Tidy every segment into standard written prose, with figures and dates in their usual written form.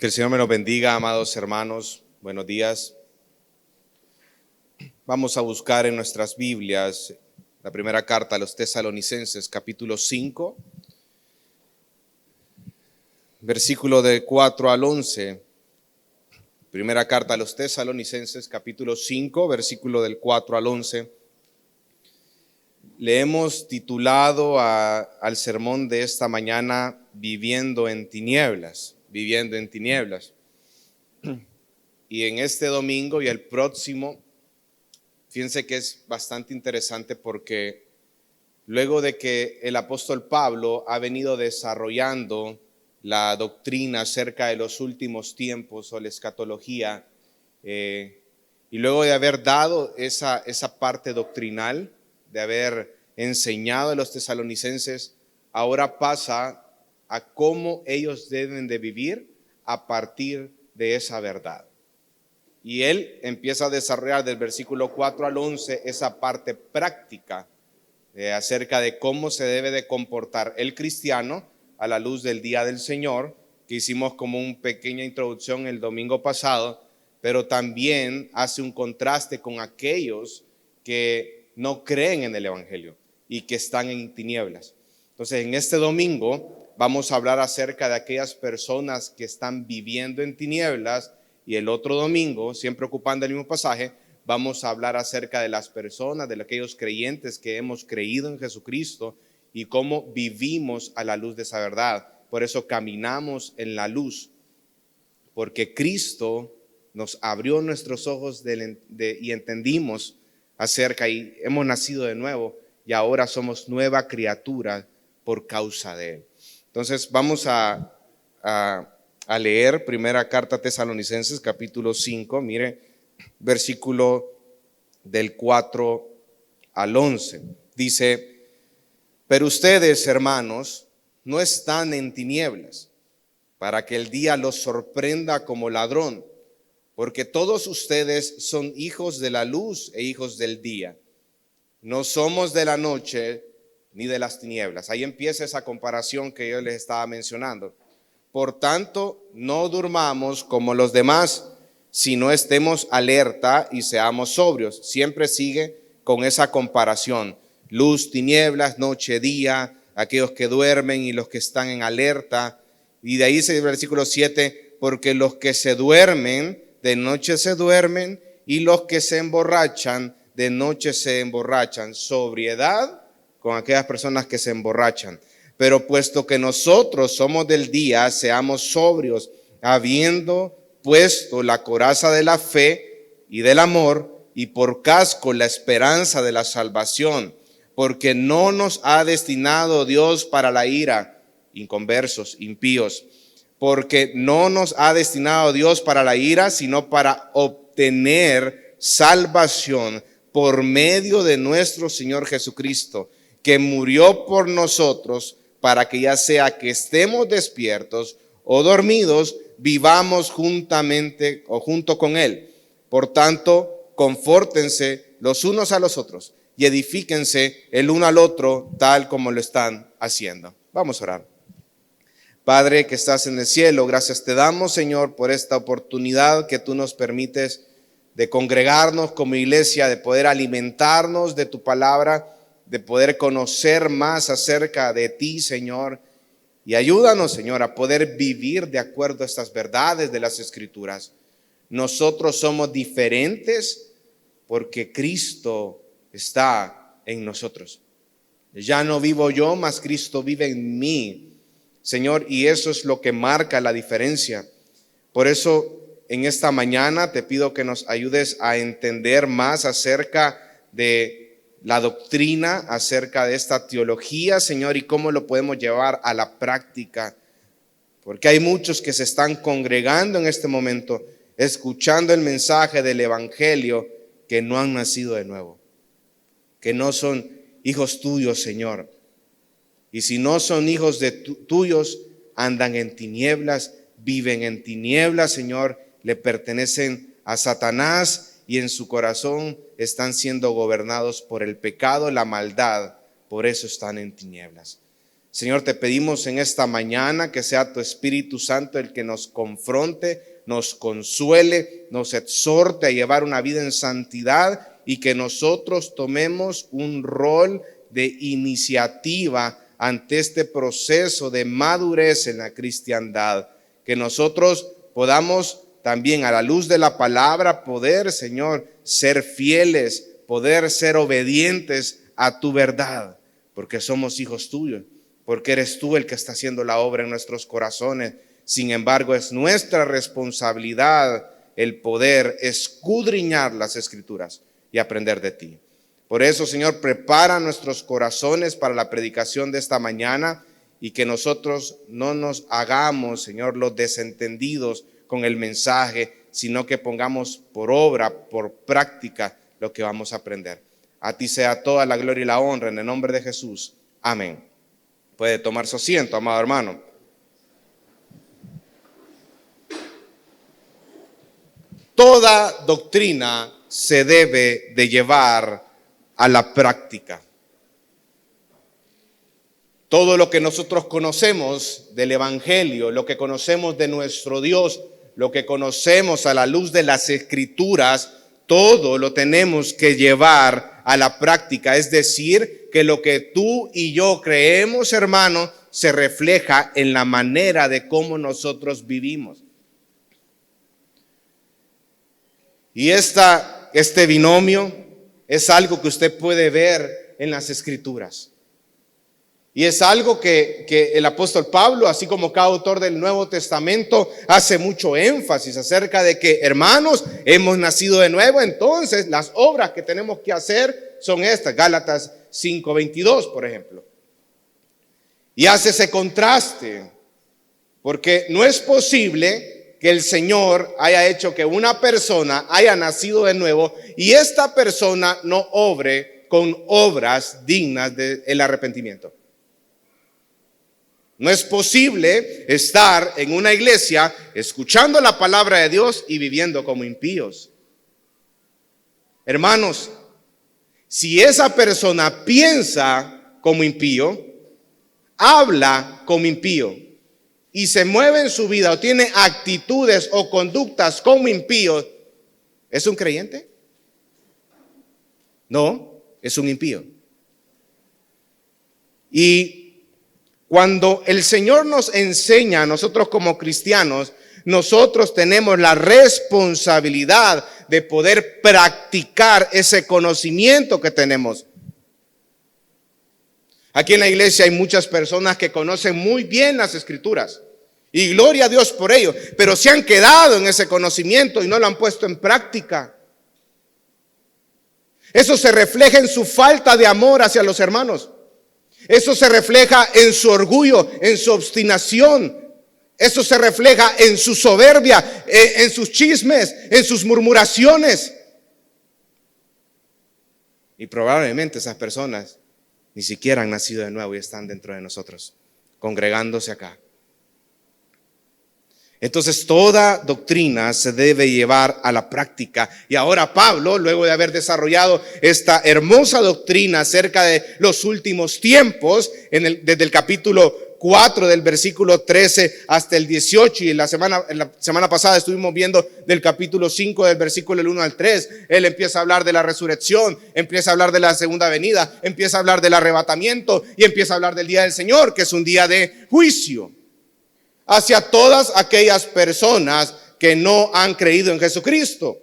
Que el Señor me los bendiga, amados hermanos. Buenos días. Vamos a buscar en nuestras Biblias la primera carta a los Tesalonicenses, capítulo 5, versículo del 4 al 11. Primera carta a los Tesalonicenses, capítulo 5, versículo del 4 al 11. Le hemos titulado al sermón de esta mañana, Viviendo en tinieblas, viviendo en tinieblas. Y en este domingo y el próximo, fíjense que es bastante interesante porque luego de que el apóstol Pablo ha venido desarrollando la doctrina acerca de los últimos tiempos o la escatología, y luego de haber dado esa parte doctrinal, de haber enseñado a los tesalonicenses, ahora pasa a cómo ellos deben de vivir a partir de esa verdad. Y él empieza a desarrollar del versículo 4 al 11 esa parte práctica acerca de cómo se debe de comportar el cristiano a la luz del día del Señor, que hicimos como una pequeña introducción el domingo pasado, pero también hace un contraste con aquellos que no creen en el Evangelio y que están en tinieblas. Entonces, en este domingo vamos a hablar acerca de aquellas personas que están viviendo en tinieblas, y el otro domingo, siempre ocupando el mismo pasaje, vamos a hablar acerca de las personas, de aquellos creyentes que hemos creído en Jesucristo y cómo vivimos a la luz de esa verdad. Por eso caminamos en la luz, porque Cristo nos abrió nuestros ojos y entendimos acerca y hemos nacido de nuevo y ahora somos nueva criatura por causa de Él. Entonces vamos a leer primera carta a Tesalonicenses, capítulo 5, mire, versículo del 4 al 11. Dice: pero ustedes, hermanos, no están en tinieblas, para que el día los sorprenda como ladrón, porque todos ustedes son hijos de la luz e hijos del día. No somos de la noche ni de las tinieblas. Ahí empieza esa comparación que yo les estaba mencionando. Por tanto, no durmamos como los demás, sino estemos alerta y seamos sobrios. Siempre sigue con esa comparación. Luz, tinieblas, noche, día, aquellos que duermen y los que están en alerta. Y de ahí dice el versículo 7, porque los que se duermen, de noche se duermen, y los que se emborrachan, de noche se emborrachan. Sobriedad con aquellas personas que se emborrachan. Pero puesto que nosotros somos del día, seamos sobrios, habiendo puesto la coraza de la fe y del amor, y por casco la esperanza de la salvación, porque no nos ha destinado Dios para la ira, inconversos, impíos, porque no nos ha destinado Dios para la ira, sino para obtener salvación por medio de nuestro Señor Jesucristo, que murió por nosotros, para que ya sea que estemos despiertos o dormidos, vivamos juntamente o junto con Él. Por tanto, confórtense los unos a los otros y edifíquense el uno al otro, tal como lo están haciendo. Vamos a orar. Padre que estás en el cielo, gracias te damos, Señor, por esta oportunidad que tú nos permites de congregarnos como iglesia, de poder alimentarnos de tu palabra, de poder conocer más acerca de ti, Señor. Y ayúdanos, Señor, a poder vivir de acuerdo a estas verdades de las Escrituras. Nosotros somos diferentes porque Cristo está en nosotros. Ya no vivo yo, mas Cristo vive en mí, Señor, y eso es lo que marca la diferencia. Por eso, en esta mañana te pido que nos ayudes a entender más acerca de la doctrina, acerca de esta teología, Señor, y cómo lo podemos llevar a la práctica. Porque hay muchos que se están congregando en este momento, escuchando el mensaje del Evangelio, que no han nacido de nuevo, que no son hijos tuyos, Señor. Y si no son hijos de tuyos, andan en tinieblas, viven en tinieblas, Señor, le pertenecen a Satanás y en su corazón están siendo gobernados por el pecado, la maldad, por eso están en tinieblas. Señor, te pedimos en esta mañana que sea tu Espíritu Santo el que nos confronte, nos consuele, nos exhorte a llevar una vida en santidad y que nosotros tomemos un rol de iniciativa ante este proceso de madurez en la cristiandad. Que nosotros podamos también a la luz de la palabra poder, Señor, ser fieles, poder ser obedientes a tu verdad, porque somos hijos tuyos, porque eres tú el que está haciendo la obra en nuestros corazones. Sin embargo, es nuestra responsabilidad el poder escudriñar las Escrituras y aprender de ti. Por eso, Señor, prepara nuestros corazones para la predicación de esta mañana y que nosotros no nos hagamos, Señor, los desentendidos con el mensaje, sino que pongamos por obra, por práctica, lo que vamos a aprender. A ti sea toda la gloria y la honra en el nombre de Jesús. Amén. Puede tomar su asiento, amado hermano. Toda doctrina se debe de llevar a la práctica. Todo lo que nosotros conocemos del Evangelio, lo que conocemos de nuestro Dios, lo que conocemos a la luz de las Escrituras, todo lo tenemos que llevar a la práctica. Es decir, que lo que tú y yo creemos, hermano, se refleja en la manera de cómo nosotros vivimos. Y este binomio es algo que usted puede ver en las Escrituras. Y es algo que el apóstol Pablo, así como cada autor del Nuevo Testamento, hace mucho énfasis acerca de que, hermanos, hemos nacido de nuevo. Entonces las obras que tenemos que hacer son estas. Gálatas 5:22, por ejemplo. Y hace ese contraste, porque no es posible que el Señor haya hecho que una persona haya nacido de nuevo y esta persona no obre con obras dignas del arrepentimiento. No es posible estar en una iglesia escuchando la palabra de Dios y viviendo como impíos. Hermanos, si esa persona piensa como impío, habla como impío y se mueve en su vida o tiene actitudes o conductas como impío, ¿es un creyente? No, es un impío. Y cuando el Señor nos enseña a nosotros como cristianos, nosotros tenemos la responsabilidad de poder practicar ese conocimiento que tenemos. Aquí en la iglesia hay muchas personas que conocen muy bien las Escrituras y gloria a Dios por ello, pero se han quedado en ese conocimiento y no lo han puesto en práctica. Eso se refleja en su falta de amor hacia los hermanos. Eso se refleja en su orgullo, en su obstinación. Eso se refleja en su soberbia, en sus chismes, en sus murmuraciones. Y probablemente esas personas ni siquiera han nacido de nuevo y están dentro de nosotros, congregándose acá. Entonces toda doctrina se debe llevar a la práctica. Y ahora Pablo, luego de haber desarrollado esta hermosa doctrina acerca de los últimos tiempos, desde el capítulo 4 del versículo 13 hasta el 18, y en la semana pasada estuvimos viendo del capítulo 5 del versículo 1 al 3, él empieza a hablar de la resurrección, empieza a hablar de la segunda venida, empieza a hablar del arrebatamiento y empieza a hablar del día del Señor, que es un día de juicio hacia todas aquellas personas que no han creído en Jesucristo.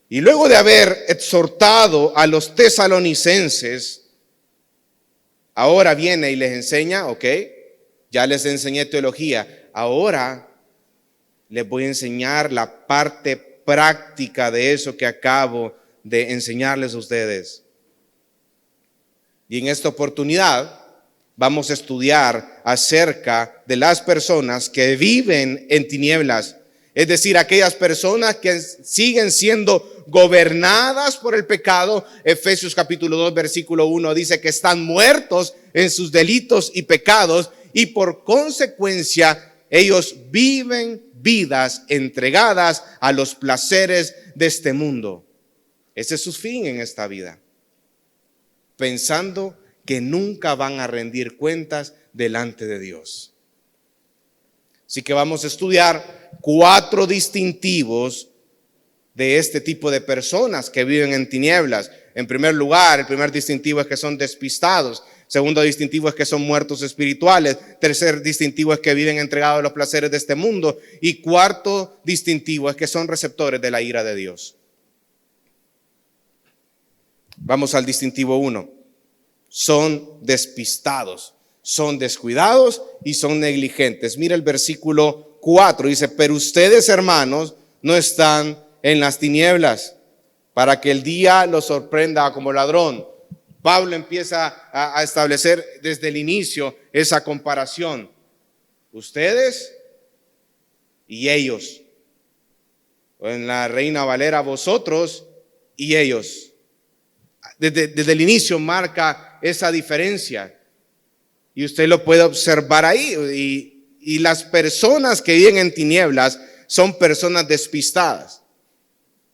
Y luego de haber exhortado a los tesalonicenses, ahora viene y les enseña, ya les enseñé teología, ahora les voy a enseñar la parte práctica de eso que acabo de enseñarles a ustedes. Y en esta oportunidad vamos a estudiar acerca de las personas que viven en tinieblas, es decir, aquellas personas que siguen siendo gobernadas por el pecado. Efesios capítulo 2 versículo 1 dice que están muertos en sus delitos y pecados y por consecuencia ellos viven vidas entregadas a los placeres de este mundo. Ese es su fin en esta vida. pensando que nunca van a rendir cuentas delante de Dios. Así que vamos a estudiar 4 distintivos de este tipo de personas que viven en tinieblas. En primer lugar, el primer distintivo es que son despistados. Segundo distintivo es que son muertos espirituales. Tercer distintivo es que viven entregados a los placeres de este mundo. Y cuarto distintivo es que son receptores de la ira de Dios. Vamos al distintivo 1. Son despistados, son descuidados y son negligentes. Mira el versículo 4, dice: pero ustedes, hermanos, no están en las tinieblas para que el día los sorprenda como ladrón. Pablo empieza a establecer desde el inicio esa comparación. Ustedes y ellos. O en la Reina Valera, vosotros y ellos. Desde el inicio marca esa diferencia. Y usted lo puede observar ahí. Y las personas que viven en tinieblas son personas despistadas.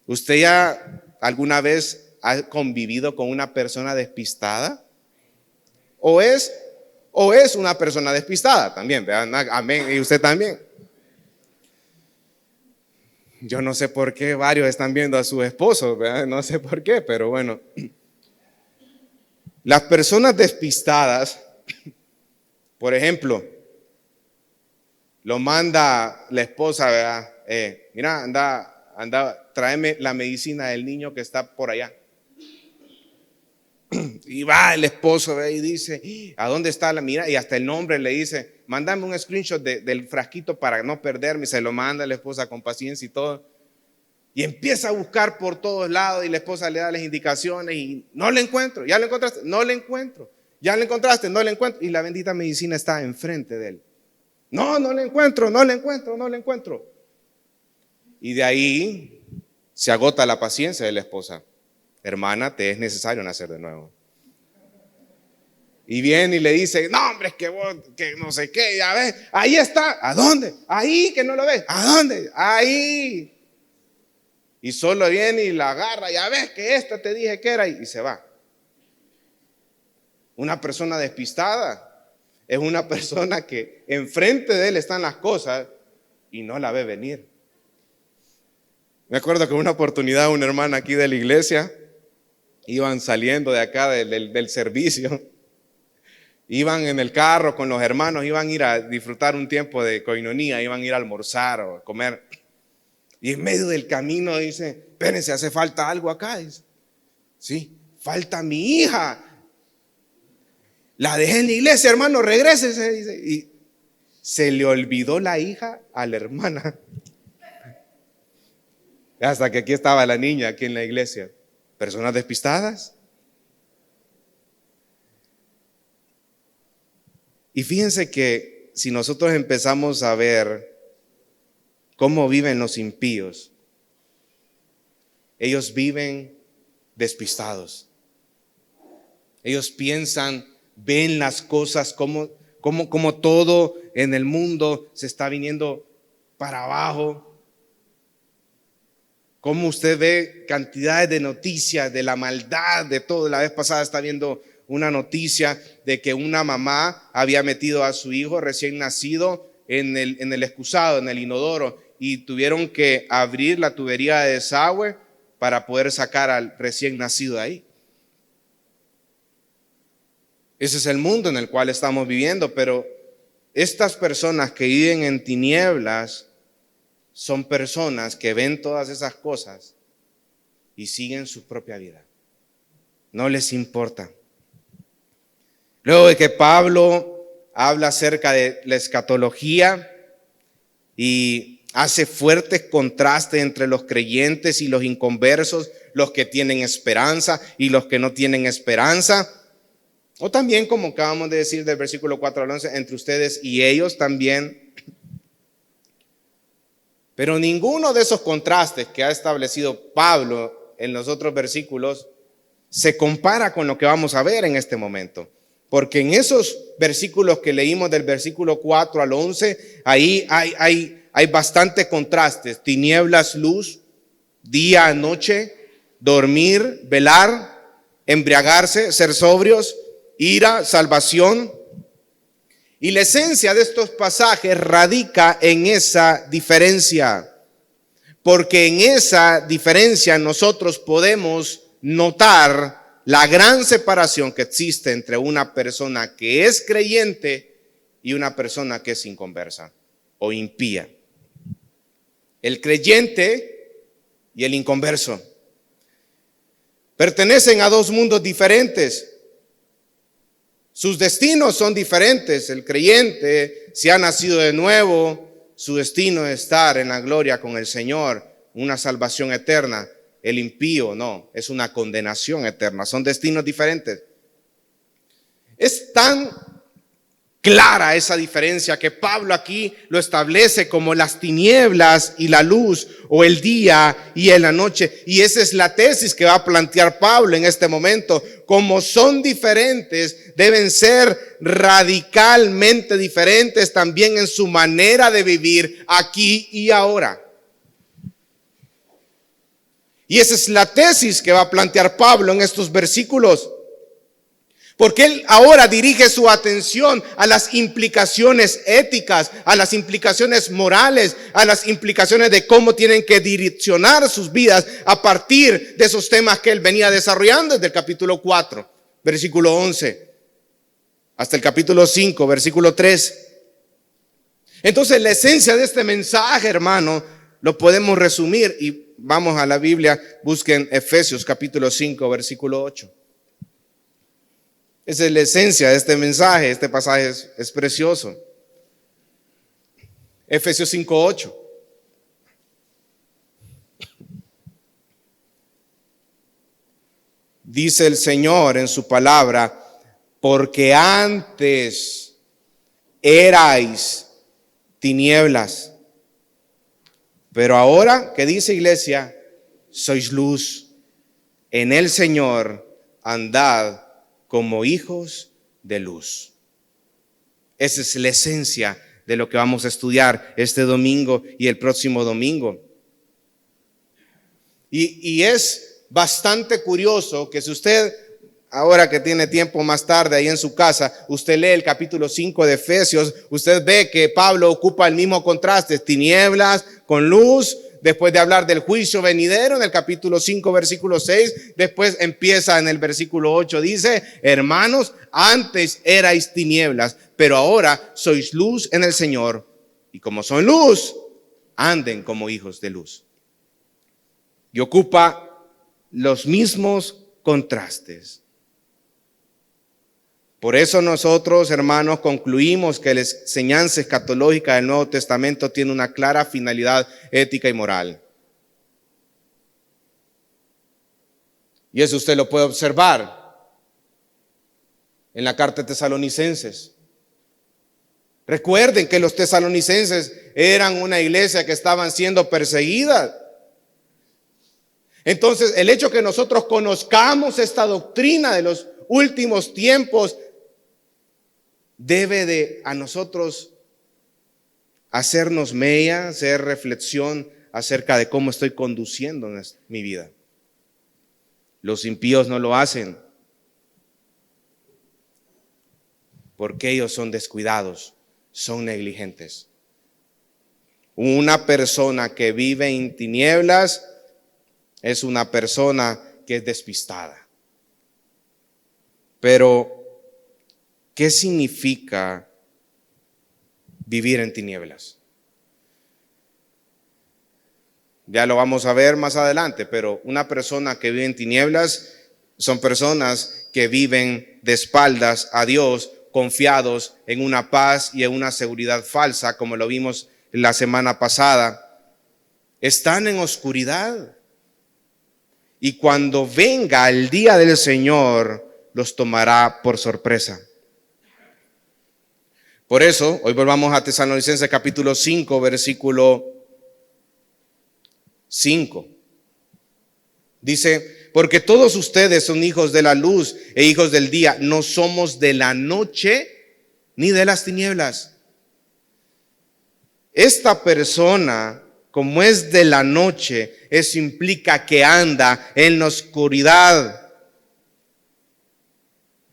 ¿Usted ya alguna vez ha convivido con una persona despistada? ¿O es una persona despistada también? ¿Vean? Amén. Y usted también. Yo no sé por qué varios están viendo a sus esposos, ¿verdad? No sé por qué, pero bueno. Las personas despistadas, por ejemplo, lo manda la esposa, ¿verdad? Mira, anda, tráeme la medicina del niño que está por allá. Y va el esposo, ¿verdad? Y dice: ¿a dónde está la mira? Y hasta el nombre le dice: mándame un screenshot del frasquito para no perderme. Se lo manda la esposa con paciencia y todo. Y empieza a buscar por todos lados y la esposa le da las indicaciones y no le encuentro. ¿Ya lo encontraste? No le encuentro. ¿Ya lo encontraste? No le encuentro. Y la bendita medicina está enfrente de él. No le encuentro. Y de ahí se agota la paciencia de la esposa. Hermana, te es necesario nacer de nuevo. Y viene y le dice: no, hombre, es que vos, que no sé qué, ya ves, ahí está. ¿A dónde? Ahí, que no lo ves. ¿A dónde? Ahí. Y solo viene y la agarra: ya ves que esta te dije que era, y se va. Una persona despistada es una persona que enfrente de él están las cosas y no la ve venir. Me acuerdo que una oportunidad una hermana aquí de la iglesia, iban saliendo de acá del servicio, iban en el carro con los hermanos, iban a ir a disfrutar un tiempo de coinonía, iban a ir a almorzar o a comer. Y en medio del camino dice: espérense, hace falta algo acá. Dice: sí, falta mi hija. La dejé en la iglesia, hermano, regrésese. Dice, y se le olvidó la hija a la hermana. Hasta que aquí estaba la niña, aquí en la iglesia. Personas despistadas. Y fíjense que si nosotros empezamos a ver cómo viven los impíos, ellos viven despistados. Ellos piensan, ven las cosas como todo en el mundo se está viniendo para abajo. Como usted ve cantidades de noticias de la maldad, de todo. La vez pasada está viendo una noticia de que una mamá había metido a su hijo recién nacido en el excusado, en el inodoro, y tuvieron que abrir la tubería de desagüe para poder sacar al recién nacido de ahí. Ese es el mundo en el cual estamos viviendo, pero estas personas que viven en tinieblas son personas que ven todas esas cosas y siguen su propia vida. No les importa. Luego de que Pablo habla acerca de la escatología y hace fuertes contrastes entre los creyentes y los inconversos, los que tienen esperanza y los que no tienen esperanza. O también, como acabamos de decir del versículo 4 al 11, entre ustedes y ellos también. Pero ninguno de esos contrastes que ha establecido Pablo en los otros versículos se compara con lo que vamos a ver en este momento. Porque en esos versículos que leímos del versículo 4 al 11, ahí hay bastantes contrastes. Tinieblas, luz, día, noche, dormir, velar. embriagarse, ser sobrios, ira, salvación. Y la esencia de estos pasajes radica en esa diferencia, porque en esa diferencia nosotros podemos notar la gran separación que existe entre una persona que es creyente y una persona que es inconversa o impía. El creyente y el inconverso pertenecen a dos mundos diferentes. Sus destinos son diferentes. El creyente, si ha nacido de nuevo, su destino es estar en la gloria con el Señor, una salvación eterna. El impío no, es una condenación eterna. Son destinos diferentes. Es tan clara esa diferencia que Pablo aquí lo establece como las tinieblas y la luz, o el día y la noche. Y esa es la tesis que va a plantear Pablo en este momento. Como son diferentes, deben ser radicalmente diferentes también en su manera de vivir aquí y ahora. Y esa es la tesis que va a plantear Pablo en estos versículos. Porque él ahora dirige su atención a las implicaciones éticas, a las implicaciones morales, a las implicaciones de cómo tienen que direccionar sus vidas a partir de esos temas que él venía desarrollando desde el capítulo 4, versículo 11, hasta el capítulo 5, versículo 3. Entonces la esencia de este mensaje, hermano, lo podemos resumir y vamos a la Biblia, busquen Efesios capítulo 5, versículo 8. Esa es la esencia de este mensaje. Este pasaje es precioso. Efesios 5:8. Dice el Señor en su palabra: porque antes erais tinieblas, pero ahora, ¿qué dice, iglesia? Sois luz. En el Señor andad como hijos de luz. Esa es la esencia de lo que vamos a estudiar este domingo y el próximo domingo. Y es bastante curioso que si usted, ahora que tiene tiempo más tarde ahí en su casa, usted lee el capítulo 5 de Efesios, usted ve que Pablo ocupa el mismo contraste, tinieblas con luz. Después de hablar del juicio venidero en el capítulo 5, versículo 6, después empieza en el versículo 8, dice: hermanos, antes erais tinieblas, pero ahora sois luz en el Señor. Y como son luz, anden como hijos de luz. Y ocupa los mismos contrastes. Por eso nosotros, hermanos, concluimos que la enseñanza escatológica del Nuevo Testamento tiene una clara finalidad ética y moral. Y eso usted lo puede observar en la carta de Tesalonicenses. Recuerden que los tesalonicenses eran una iglesia que estaban siendo perseguida. Entonces, el hecho que nosotros conozcamos esta doctrina de los últimos tiempos debe de a nosotros hacernos mella, hacer reflexión acerca de cómo estoy conduciendo mi vida. Los impíos no lo hacen porque ellos son descuidados, son negligentes. Una persona que vive en tinieblas es una persona que es despistada. Pero ¿qué significa vivir en tinieblas? Ya lo vamos a ver más adelante, pero una persona que vive en tinieblas son personas que viven de espaldas a Dios, confiados en una paz y en una seguridad falsa, como lo vimos la semana pasada. Están en oscuridad. Y cuando venga el día del Señor, los tomará por sorpresa. Por eso, hoy volvamos a Tesalonicenses capítulo 5, versículo 5. Dice: porque todos ustedes son hijos de la luz e hijos del día, no somos de la noche ni de las tinieblas. Esta persona, como es de la noche, eso implica que anda en la oscuridad.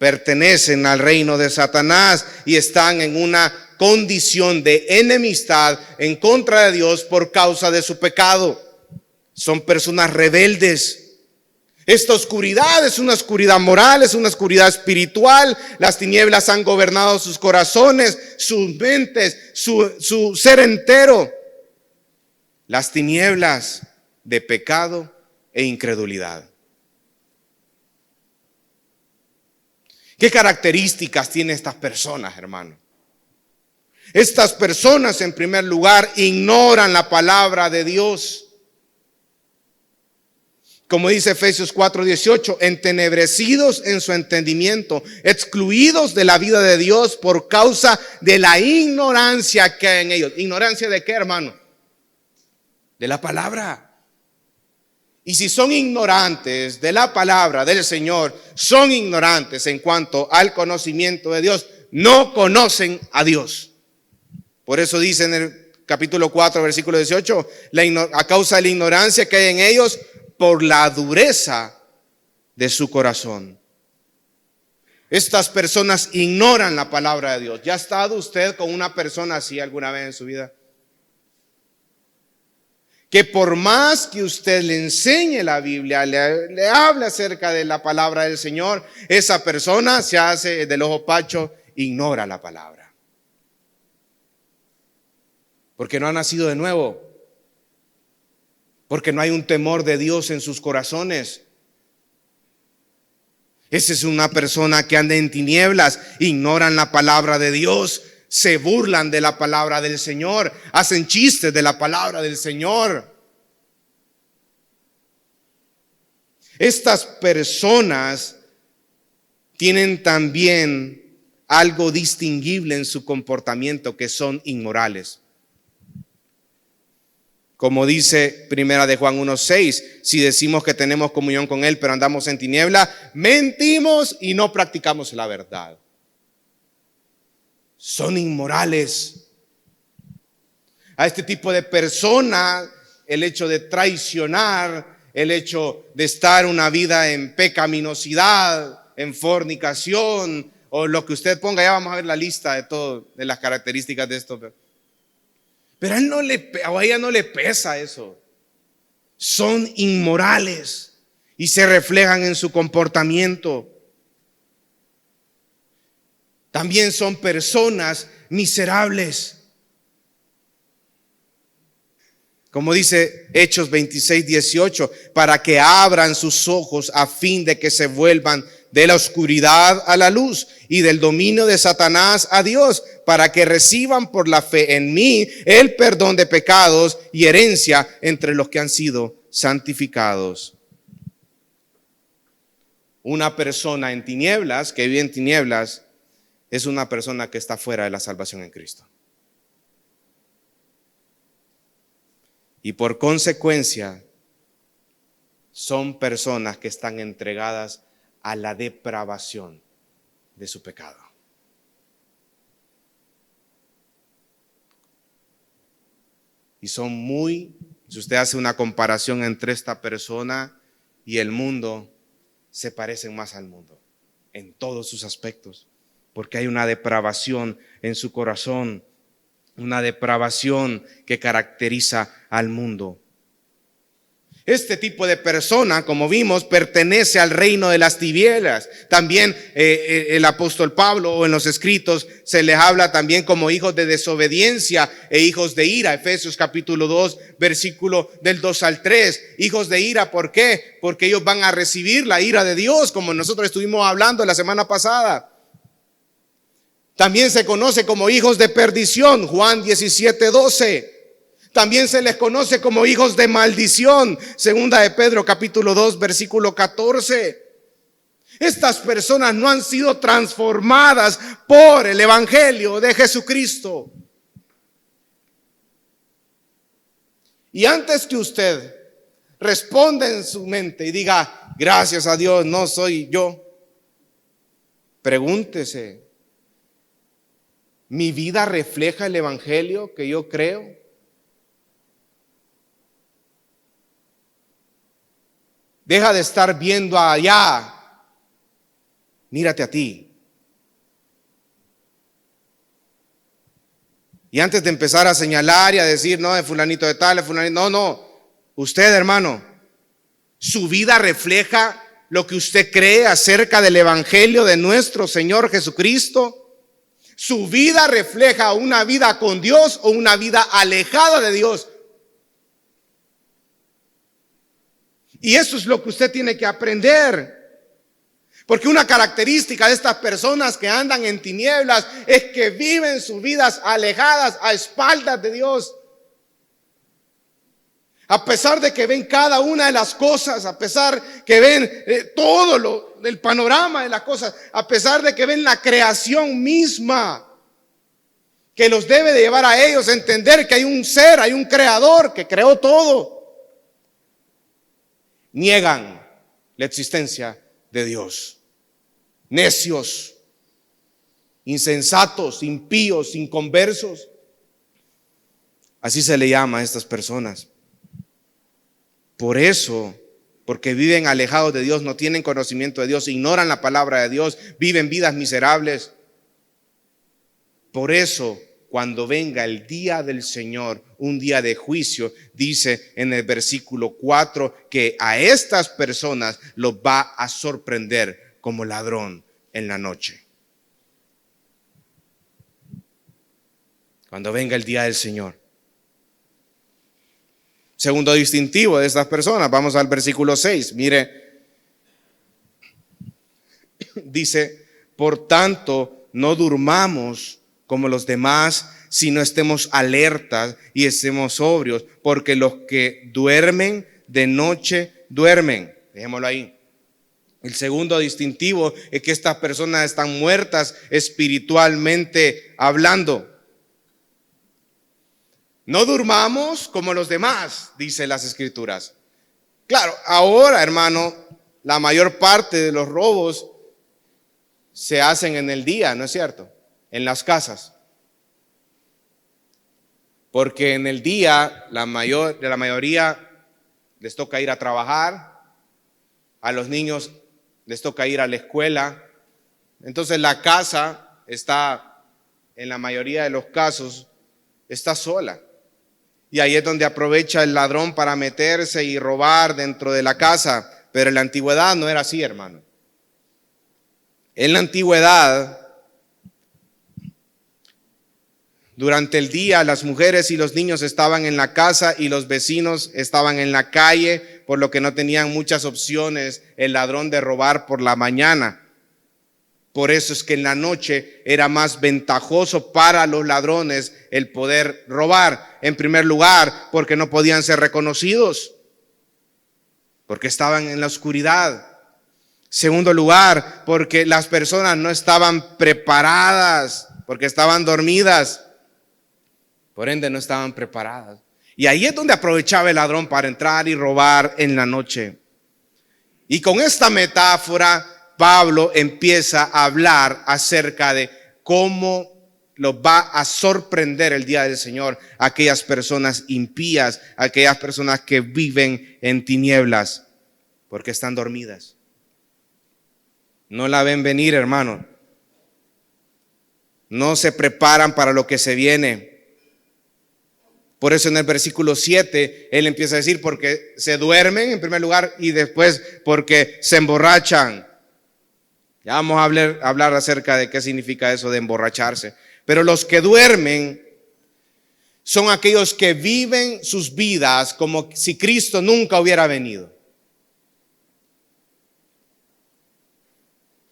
pertenecen al reino de Satanás y están en una condición de enemistad en contra de Dios por causa de su pecado. Son personas rebeldes. Esta oscuridad es una oscuridad moral, es una oscuridad espiritual. Las tinieblas han gobernado sus corazones, sus mentes, su ser entero. Las tinieblas de pecado e incredulidad. ¿Qué características tienen estas personas, hermano? Estas personas, en primer lugar, ignoran la palabra de Dios. Como dice Efesios 4:18, entenebrecidos en su entendimiento, excluidos de la vida de Dios por causa de la ignorancia que hay en ellos. ¿Ignorancia de qué, hermano? De la palabra. Y si son ignorantes de la palabra del Señor, son ignorantes en cuanto al conocimiento de Dios, no conocen a Dios. Por eso dice en el capítulo 4, versículo 18, a causa de la ignorancia que hay en ellos, por la dureza de su corazón. Estas personas ignoran la palabra de Dios. ¿Ya ha estado usted con una persona así alguna vez en su vida? Que por más que usted le enseñe la Biblia, le hable acerca de la palabra del Señor, esa persona se hace del ojo pacho, ignora la palabra. Porque no ha nacido de nuevo. Porque no hay un temor de Dios en sus corazones. Esa es una persona que anda en tinieblas, ignoran la palabra de Dios, se burlan de la palabra del Señor, hacen chistes de la palabra del Señor. Estas personas tienen también algo distinguible en su comportamiento, que son inmorales. Como dice Primera de Juan 1:6, si decimos que tenemos comunión con Él, pero andamos en tiniebla, mentimos y no practicamos la verdad. Son inmorales. A este tipo de persona, el hecho de traicionar, el hecho de estar una vida en pecaminosidad, en fornicación, o lo que usted ponga, ya vamos a ver la lista de todo, de las características de esto. Pero a ella no le pesa eso. Son inmorales y se reflejan en su comportamiento. También son personas miserables. Como dice Hechos 26:18, para que abran sus ojos a fin de que se vuelvan de la oscuridad a la luz y del dominio de Satanás a Dios, para que reciban por la fe en mí el perdón de pecados y herencia entre los que han sido santificados. Una persona en tinieblas, que vive en tinieblas, es una persona que está fuera de la salvación en Cristo. Y por consecuencia, son personas que están entregadas a la depravación de su pecado. Y son si usted hace una comparación entre esta persona y el mundo, se parecen más al mundo en todos sus aspectos, porque hay una depravación en su corazón, una depravación que caracteriza al mundo. Este tipo de persona, como vimos, pertenece al reino de las tinieblas. También el apóstol Pablo, en los escritos, se les habla también como hijos de desobediencia e hijos de ira. Efesios capítulo 2, versículo del 2 al 3. Hijos de ira, ¿por qué? Porque ellos van a recibir la ira de Dios, como nosotros estuvimos hablando la semana pasada. También se conoce como hijos de perdición, Juan 17:12. También se les conoce como hijos de maldición, segunda de Pedro capítulo 2, versículo 14. Estas personas no han sido transformadas por el evangelio de Jesucristo. Y antes que usted responda en su mente y diga, gracias a Dios, no soy yo, pregúntese, ¿mi vida refleja el evangelio que yo creo? Deja de estar viendo allá Mírate a ti. Y antes de empezar a señalar y a decir, no, de fulanito de tal, de fulanito, no. Usted, hermano, su vida refleja lo que usted cree acerca del evangelio de nuestro Señor Jesucristo. Su vida refleja una vida con Dios o una vida alejada de Dios. Y eso es lo que usted tiene que aprender. Porque una característica de estas personas que andan en tinieblas es que viven sus vidas alejadas a espaldas de Dios. A pesar de que ven cada una de las cosas, a pesar que ven todo el panorama de las cosas, a pesar de que ven la creación misma, que los debe de llevar a ellos a entender que hay un ser, hay un creador que creó todo, niegan la existencia de Dios. Necios, insensatos, impíos, inconversos. Así se le llama a estas personas. Por eso, porque viven alejados de Dios, no tienen conocimiento de Dios, ignoran la palabra de Dios, viven vidas miserables. Por eso, cuando venga el día del Señor, un día de juicio, dice en el versículo 4 que a estas personas los va a sorprender como ladrón en la noche. Cuando venga el día del Señor. Segundo distintivo de estas personas, vamos al versículo 6. Mire, dice, por tanto, no durmamos como los demás, sino estemos alertas y estemos sobrios, porque los que duermen de noche duermen. Dejémoslo ahí. El segundo distintivo es que estas personas están muertas espiritualmente hablando. No durmamos como los demás, dice las Escrituras. Claro, ahora, hermano, la mayor parte de los robos se hacen en el día, ¿no es cierto? En las casas. Porque en el día la mayoría les toca ir a trabajar, a los niños les toca ir a la escuela. Entonces la casa está, en la mayoría de los casos, está sola. Y ahí es donde aprovecha el ladrón para meterse y robar dentro de la casa. Pero en la antigüedad no era así, hermano. En la antigüedad, durante el día, las mujeres y los niños estaban en la casa y los vecinos estaban en la calle, por lo que no tenían muchas opciones el ladrón de robar por la mañana. Por eso es que en la noche era más ventajoso para los ladrones el poder robar. En primer lugar, porque no podían ser reconocidos, porque estaban en la oscuridad. Segundo lugar, porque las personas no estaban preparadas, porque estaban dormidas. Por ende no estaban preparadas. Y ahí es donde aprovechaba el ladrón para entrar y robar en la noche. Y con esta metáfora, Pablo empieza a hablar acerca de cómo los va a sorprender el día del Señor a aquellas personas impías, a aquellas personas que viven en tinieblas, porque están dormidas. No la ven venir, hermano. No se preparan para lo que se viene. Por eso en el versículo 7, él empieza a decir, porque se duermen en primer lugar y después porque se emborrachan. Ya vamos a hablar acerca de qué significa eso de emborracharse. Pero los que duermen son aquellos que viven sus vidas como si Cristo nunca hubiera venido.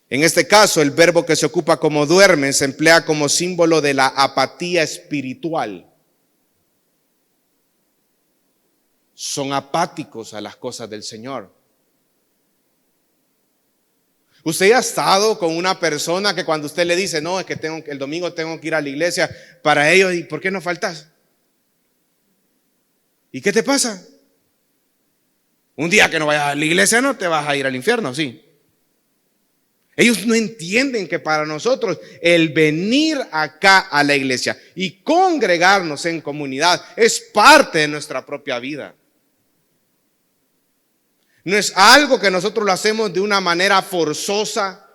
En este caso, el verbo que se ocupa como duermen se emplea como símbolo de la apatía espiritual. Son apáticos a las cosas del Señor. Usted ya ha estado con una persona que cuando usted le dice, no, es que el domingo tengo que ir a la iglesia, para ellos, ¿y por qué no faltas? ¿Y qué te pasa? Un día que no vayas a la iglesia no te vas a ir al infierno, sí. Ellos no entienden que para nosotros el venir acá a la iglesia y congregarnos en comunidad es parte de nuestra propia vida. No es algo que nosotros lo hacemos de una manera forzosa,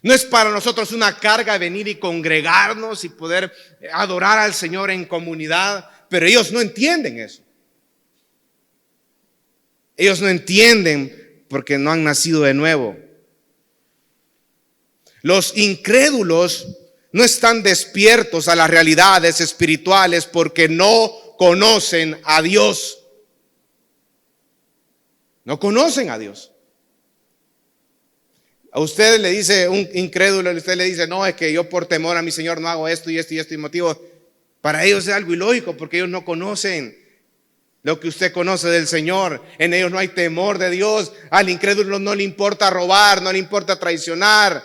No es para nosotros una carga venir y congregarnos y poder adorar al Señor en comunidad, pero ellos no entienden eso. Ellos no entienden porque no han nacido de nuevo. Los incrédulos no están despiertos a las realidades espirituales porque no conocen a Dios. No conocen a Dios. A usted le dice un incrédulo, usted le dice, no, es que yo por temor a mi Señor no hago esto y esto y esto y motivo. Para ellos es algo ilógico porque ellos no conocen lo que usted conoce del Señor. En ellos no hay temor de Dios. Al incrédulo no le importa robar, no le importa traicionar.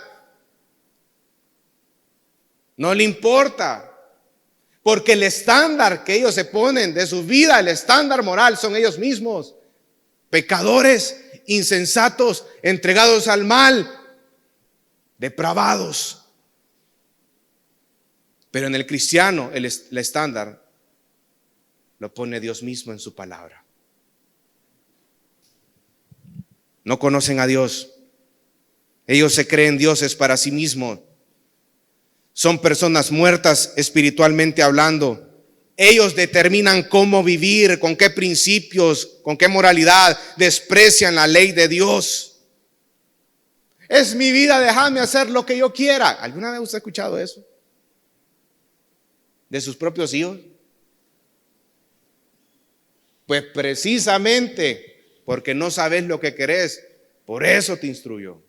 No le importa. Porque el estándar que ellos se ponen de su vida, el estándar moral, son ellos mismos. Pecadores, insensatos, entregados al mal, depravados. Pero en el cristiano el estándar lo pone Dios mismo en su palabra. No conocen a Dios. Ellos se creen dioses para sí mismos. Son personas muertas espiritualmente hablando. Ellos determinan cómo vivir, con qué principios, con qué moralidad. Desprecian la ley de Dios. Es mi vida, déjame hacer lo que yo quiera. ¿Alguna vez usted ha escuchado eso? ¿De sus propios hijos? Pues precisamente porque no sabes lo que querés, por eso te instruyó.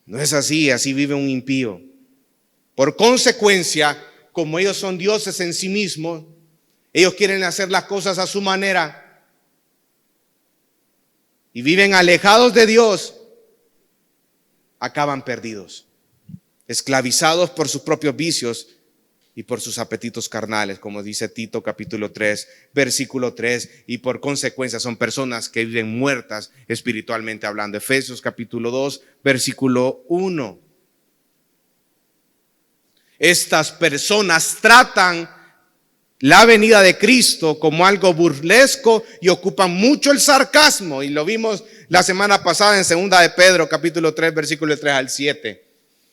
No es así, así vive un impío. Por consecuencia, como ellos son dioses en sí mismos, ellos quieren hacer las cosas a su manera y viven alejados de Dios, acaban perdidos, esclavizados por sus propios vicios y por sus apetitos carnales, como dice Tito capítulo 3, versículo 3, y por consecuencia son personas que viven muertas espiritualmente hablando. Efesios capítulo 2, versículo 1. Estas personas tratan la venida de Cristo como algo burlesco y ocupan mucho el sarcasmo, y lo vimos la semana pasada en segunda de Pedro capítulo 3, versículo 3 al 7.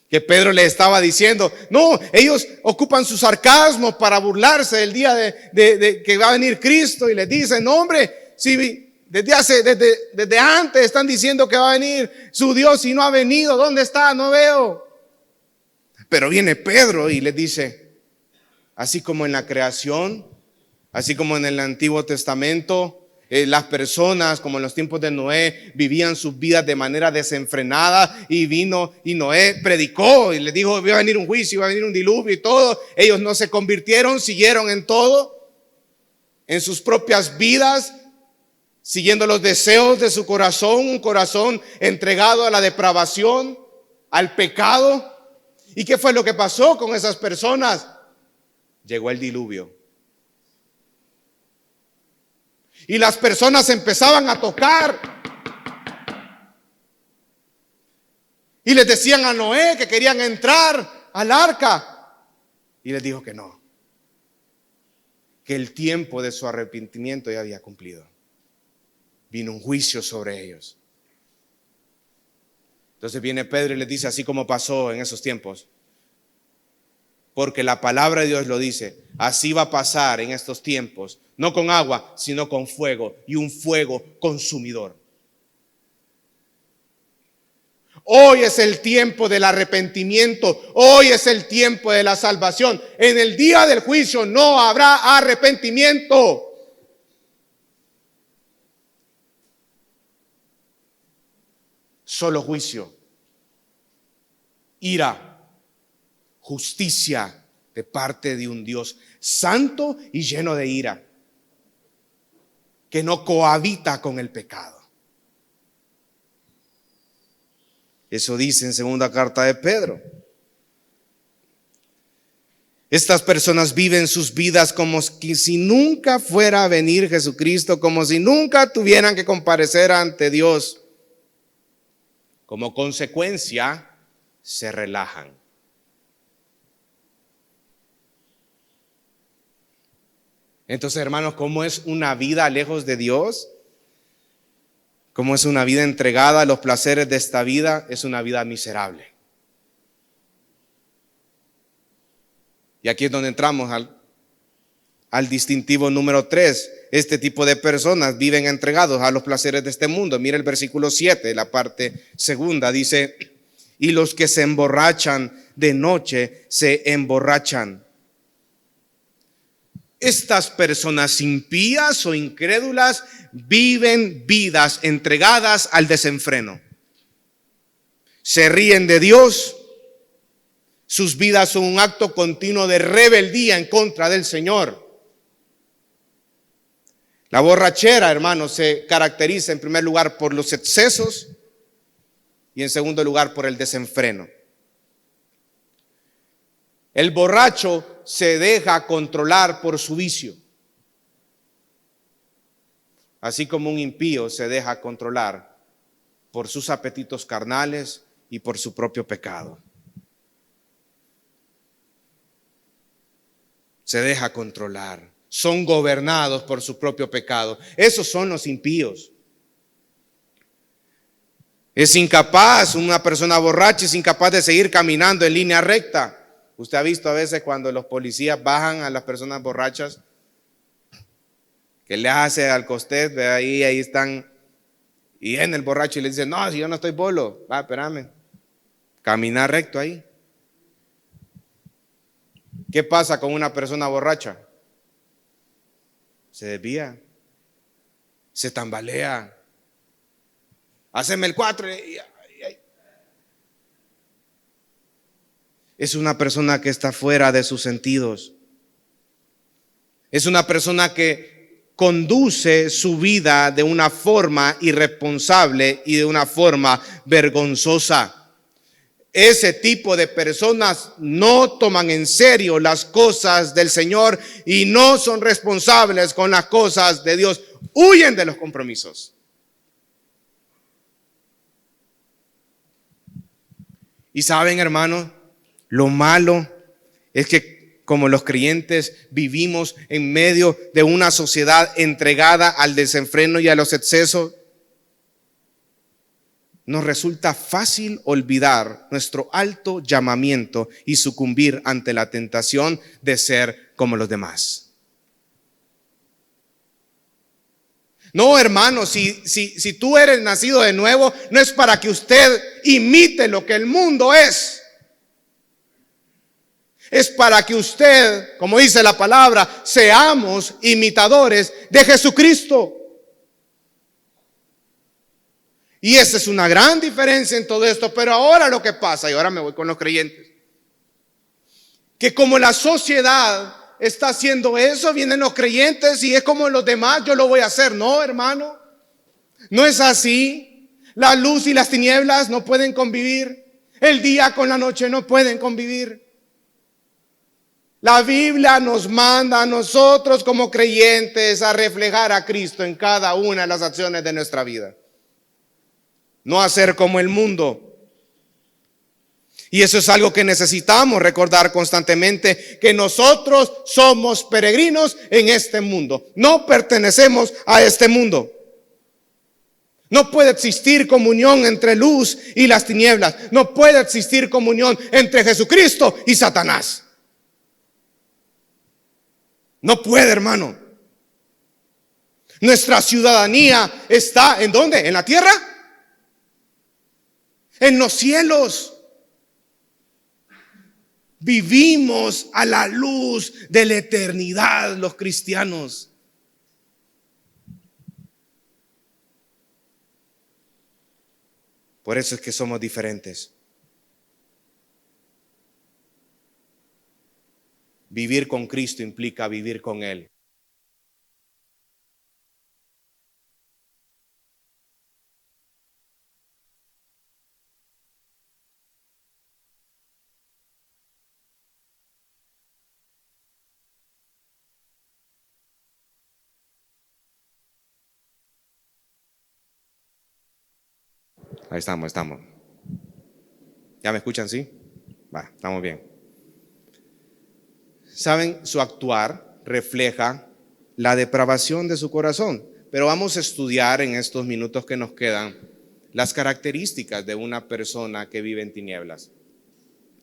Que Pedro le estaba diciendo, no, ellos ocupan su sarcasmo para burlarse del día de que va a venir Cristo, y les dicen, no, hombre, si desde antes están diciendo que va a venir su Dios y no ha venido, ¿dónde está? No veo. Pero viene Pedro y les dice, así como en la creación, así como en el Antiguo Testamento, las personas, como en los tiempos de Noé, vivían sus vidas de manera desenfrenada, y vino y Noé predicó y les dijo, va a venir un juicio, va a venir un diluvio y todo. Ellos no se convirtieron, siguieron en todo, en sus propias vidas, siguiendo los deseos de su corazón, un corazón entregado a la depravación, al pecado. ¿Y qué fue lo que pasó con esas personas? Llegó el diluvio. Y las personas empezaban a tocar y les decían a Noé que querían entrar al arca, y les dijo que no, que el tiempo de su arrepentimiento ya había cumplido. Vino un juicio sobre ellos. Entonces viene Pedro y les dice, así como pasó en esos tiempos, porque la palabra de Dios lo dice, así va a pasar en estos tiempos, no con agua, sino con fuego, y un fuego consumidor. Hoy es el tiempo del arrepentimiento, hoy es el tiempo de la salvación. En el día del juicio no habrá arrepentimiento. Solo juicio, ira, justicia de parte de un Dios santo y lleno de ira, que no cohabita con el pecado. Eso dice en segunda carta de Pedro. Estas personas viven sus vidas como si nunca fuera a venir Jesucristo, como si nunca tuvieran que comparecer ante Dios. Como consecuencia, se relajan. Entonces, hermanos, ¿cómo es una vida lejos de Dios? Como es una vida entregada a los placeres de esta vida, es una vida miserable. Y aquí es donde entramos al distintivo número 3. Este tipo de personas viven entregados a los placeres de este mundo. Mira el versículo 7, la parte segunda, dice: y los que se emborrachan de noche se emborrachan. Estas personas impías o incrédulas viven vidas entregadas al desenfreno. Se ríen de Dios. Sus vidas son un acto continuo de rebeldía en contra del Señor. La borrachera, hermanos, se caracteriza en primer lugar por los excesos y en segundo lugar por el desenfreno. El borracho se deja controlar por su vicio, así como un impío se deja controlar por sus apetitos carnales y por su propio pecado. Se deja controlar, son gobernados por su propio pecado. Esos son los impíos. Es incapaz, una persona borracha es incapaz de seguir caminando en línea recta. Usted ha visto a veces cuando los policías bajan a las personas borrachas, que le hace al costet, ve ahí están, y viene el borracho y le dice: no, si yo no estoy bolo, va, espérame, caminar recto ahí. ¿Qué pasa con una persona borracha? Se desvía, se tambalea, haceme el 4. Es una persona que está fuera de sus sentidos. Es una persona que conduce su vida de una forma irresponsable y de una forma vergonzosa. Ese tipo de personas no toman en serio las cosas del Señor y no son responsables con las cosas de Dios. Huyen de los compromisos. Y saben, hermanos, lo malo es que como los creyentes vivimos en medio de una sociedad entregada al desenfreno y a los excesos. Nos resulta fácil olvidar nuestro alto llamamiento y sucumbir ante la tentación de ser como los demás. No, hermano, si tú eres nacido de nuevo, no es para que usted imite lo que el mundo es. Es para que usted, como dice la palabra, seamos imitadores de Jesucristo. Y esa es una gran diferencia en todo esto. Pero ahora lo que pasa, y ahora me voy con los creyentes, que como la sociedad está haciendo eso, vienen los creyentes y es como los demás, yo lo voy a hacer. No, hermano, no es así. La luz y las tinieblas no pueden convivir. El día con la noche no pueden convivir. La Biblia nos manda a nosotros como creyentes a reflejar a Cristo en cada una de las acciones de nuestra vida. No hacer como el mundo. Y eso es algo que necesitamos recordar constantemente, que nosotros somos peregrinos en este mundo. No pertenecemos a este mundo. No puede existir comunión entre luz y las tinieblas. No puede existir comunión entre Jesucristo y Satanás. No puede, hermano. Nuestra ciudadanía está ¿en dónde? ¿En la tierra? En los cielos. Vivimos a la luz de la eternidad los cristianos. Por eso es que somos diferentes. Vivir con Cristo implica vivir con Él. Ahí estamos. ¿Ya me escuchan, sí? Va, estamos bien. ¿Saben? Su actuar refleja la depravación de su corazón. Pero vamos a estudiar en estos minutos que nos quedan las características de una persona que vive en tinieblas.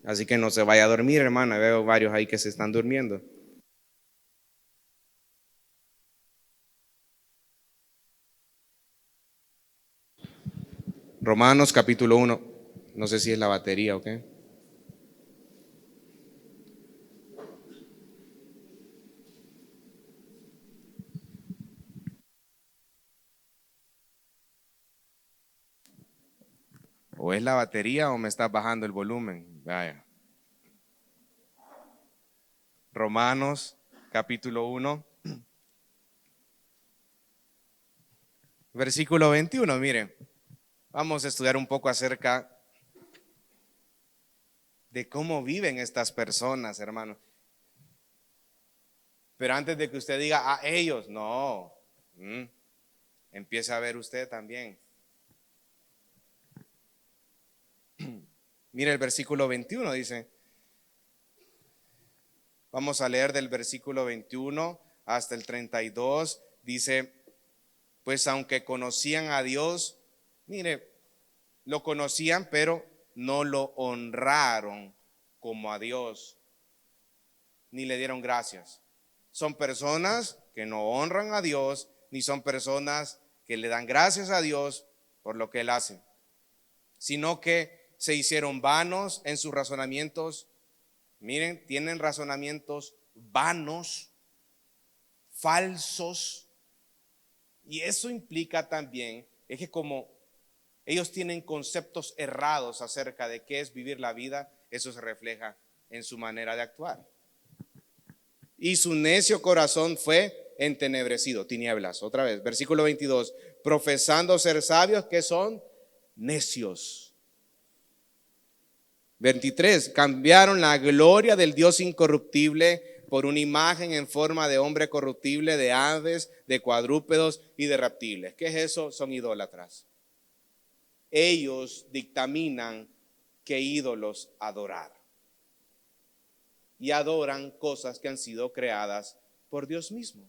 Así que no se vaya a dormir, hermana. Veo varios ahí que se están durmiendo. Romanos capítulo 1. No sé si es la batería o qué. O es la batería o me está bajando el volumen. Vaya. Romanos capítulo 1. Versículo 21, miren. Vamos a estudiar un poco acerca de cómo viven estas personas, hermano. Pero antes de que usted diga a ellos, no. Empiece a ver usted también. Mire el versículo 21, dice. Vamos a leer del versículo 21 hasta el 32. Dice, pues aunque conocían a Dios, mire, lo conocían, pero no lo honraron como a Dios, ni le dieron gracias. Son personas que no honran a Dios, ni son personas que le dan gracias a Dios por lo que Él hace, sino que se hicieron vanos en sus razonamientos. Miren, tienen razonamientos vanos, falsos, y eso implica también, es que como ellos tienen conceptos errados acerca de qué es vivir la vida, eso se refleja en su manera de actuar. Y su necio corazón fue entenebrecido, tinieblas. Otra vez, versículo 22, profesando ser sabios, que son necios. 23, cambiaron la gloria del Dios incorruptible por una imagen en forma de hombre corruptible, de aves, de cuadrúpedos y de reptiles. ¿Qué es eso? Son idólatras. Ellos dictaminan qué ídolos adorar. Y adoran cosas que han sido creadas por Dios mismo.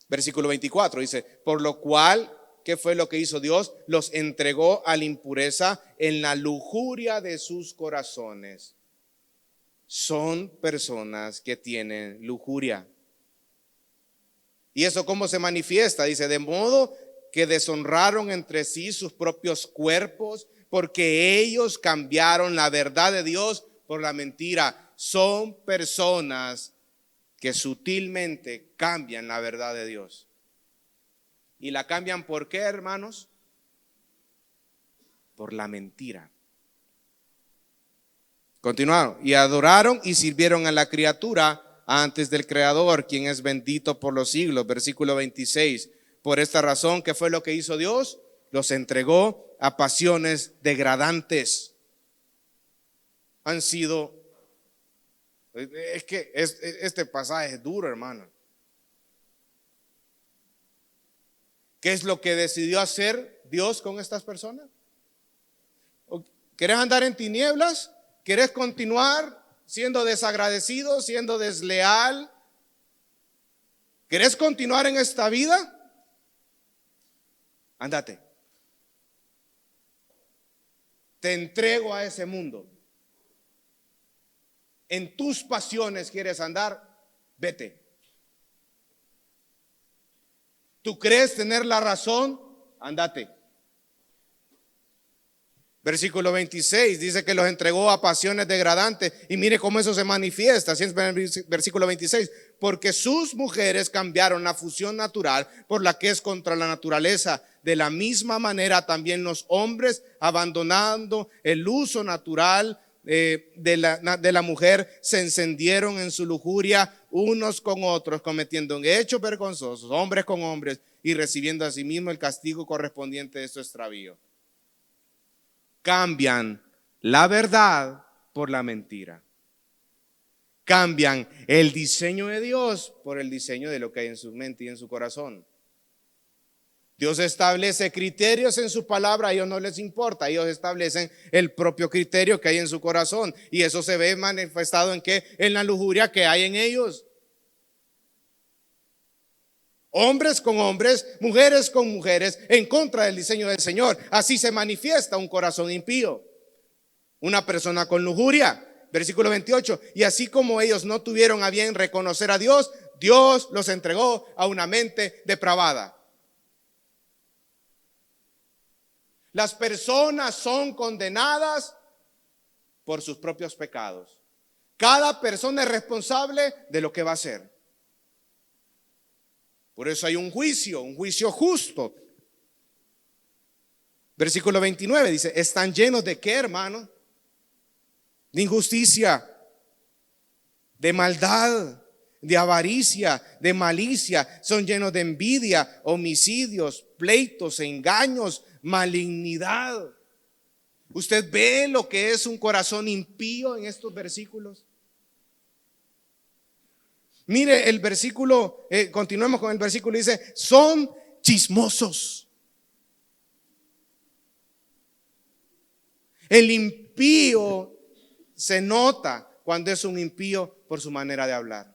Versículo 24 dice, por lo cual, ¿qué fue lo que hizo Dios? Los entregó a la impureza en la lujuria de sus corazones. Son personas que tienen lujuria. ¿Y eso cómo se manifiesta? Dice, de modo que deshonraron entre sí sus propios cuerpos, porque ellos cambiaron la verdad de Dios por la mentira. Son personas que sutilmente cambian la verdad de Dios. ¿Y la cambian por qué, hermanos? Por la mentira. Continuaron, y adoraron y sirvieron a la criatura antes del Creador, quien es bendito por los siglos. Versículo 26. Por esta razón, ¿qué fue lo que hizo Dios? Los entregó a pasiones degradantes. Han sido, es que este pasaje es duro, hermano. ¿Qué es lo que decidió hacer Dios con estas personas? ¿Querés andar en tinieblas? ¿Querés continuar siendo desagradecido, siendo desleal? ¿Querés continuar en esta vida? Ándate. Te entrego a ese mundo. En tus pasiones quieres andar, vete. ¿Tú crees tener la razón? Ándate. Versículo 26 dice que los entregó a pasiones degradantes. Y mire cómo eso se manifiesta. Versículo 26. Porque sus mujeres cambiaron la fusión natural por la que es contra la naturaleza. De la misma manera también los hombres, abandonando el uso natural de la mujer, se encendieron en su lujuria unos con otros, cometiendo hechos vergonzosos, hombres con hombres, y recibiendo a sí mismo el castigo correspondiente de su extravío. Cambian la verdad por la mentira. Cambian el diseño de Dios por el diseño de lo que hay en su mente y en su corazón. Dios establece criterios en su palabra, a ellos no les importa, ellos establecen el propio criterio que hay en su corazón, y eso se ve manifestado en qué, en la lujuria que hay en ellos. Hombres con hombres, mujeres con mujeres, en contra del diseño del Señor. Así se manifiesta un corazón impío. Una persona con lujuria. Versículo 28. Y así como ellos no tuvieron a bien reconocer a Dios, Dios los entregó a una mente depravada. Las personas son condenadas por sus propios pecados. Cada persona es responsable de lo que va a hacer. Por eso hay un juicio justo. Versículo 29 dice, ¿están llenos de qué, hermano? De injusticia, de maldad, de avaricia, de malicia. Son llenos de envidia, homicidios, pleitos, engaños, malignidad. ¿Usted ve lo que es un corazón impío en estos versículos? Mire el versículo, continuemos con el versículo, dice, son chismosos. El impío se nota cuando es un impío por su manera de hablar.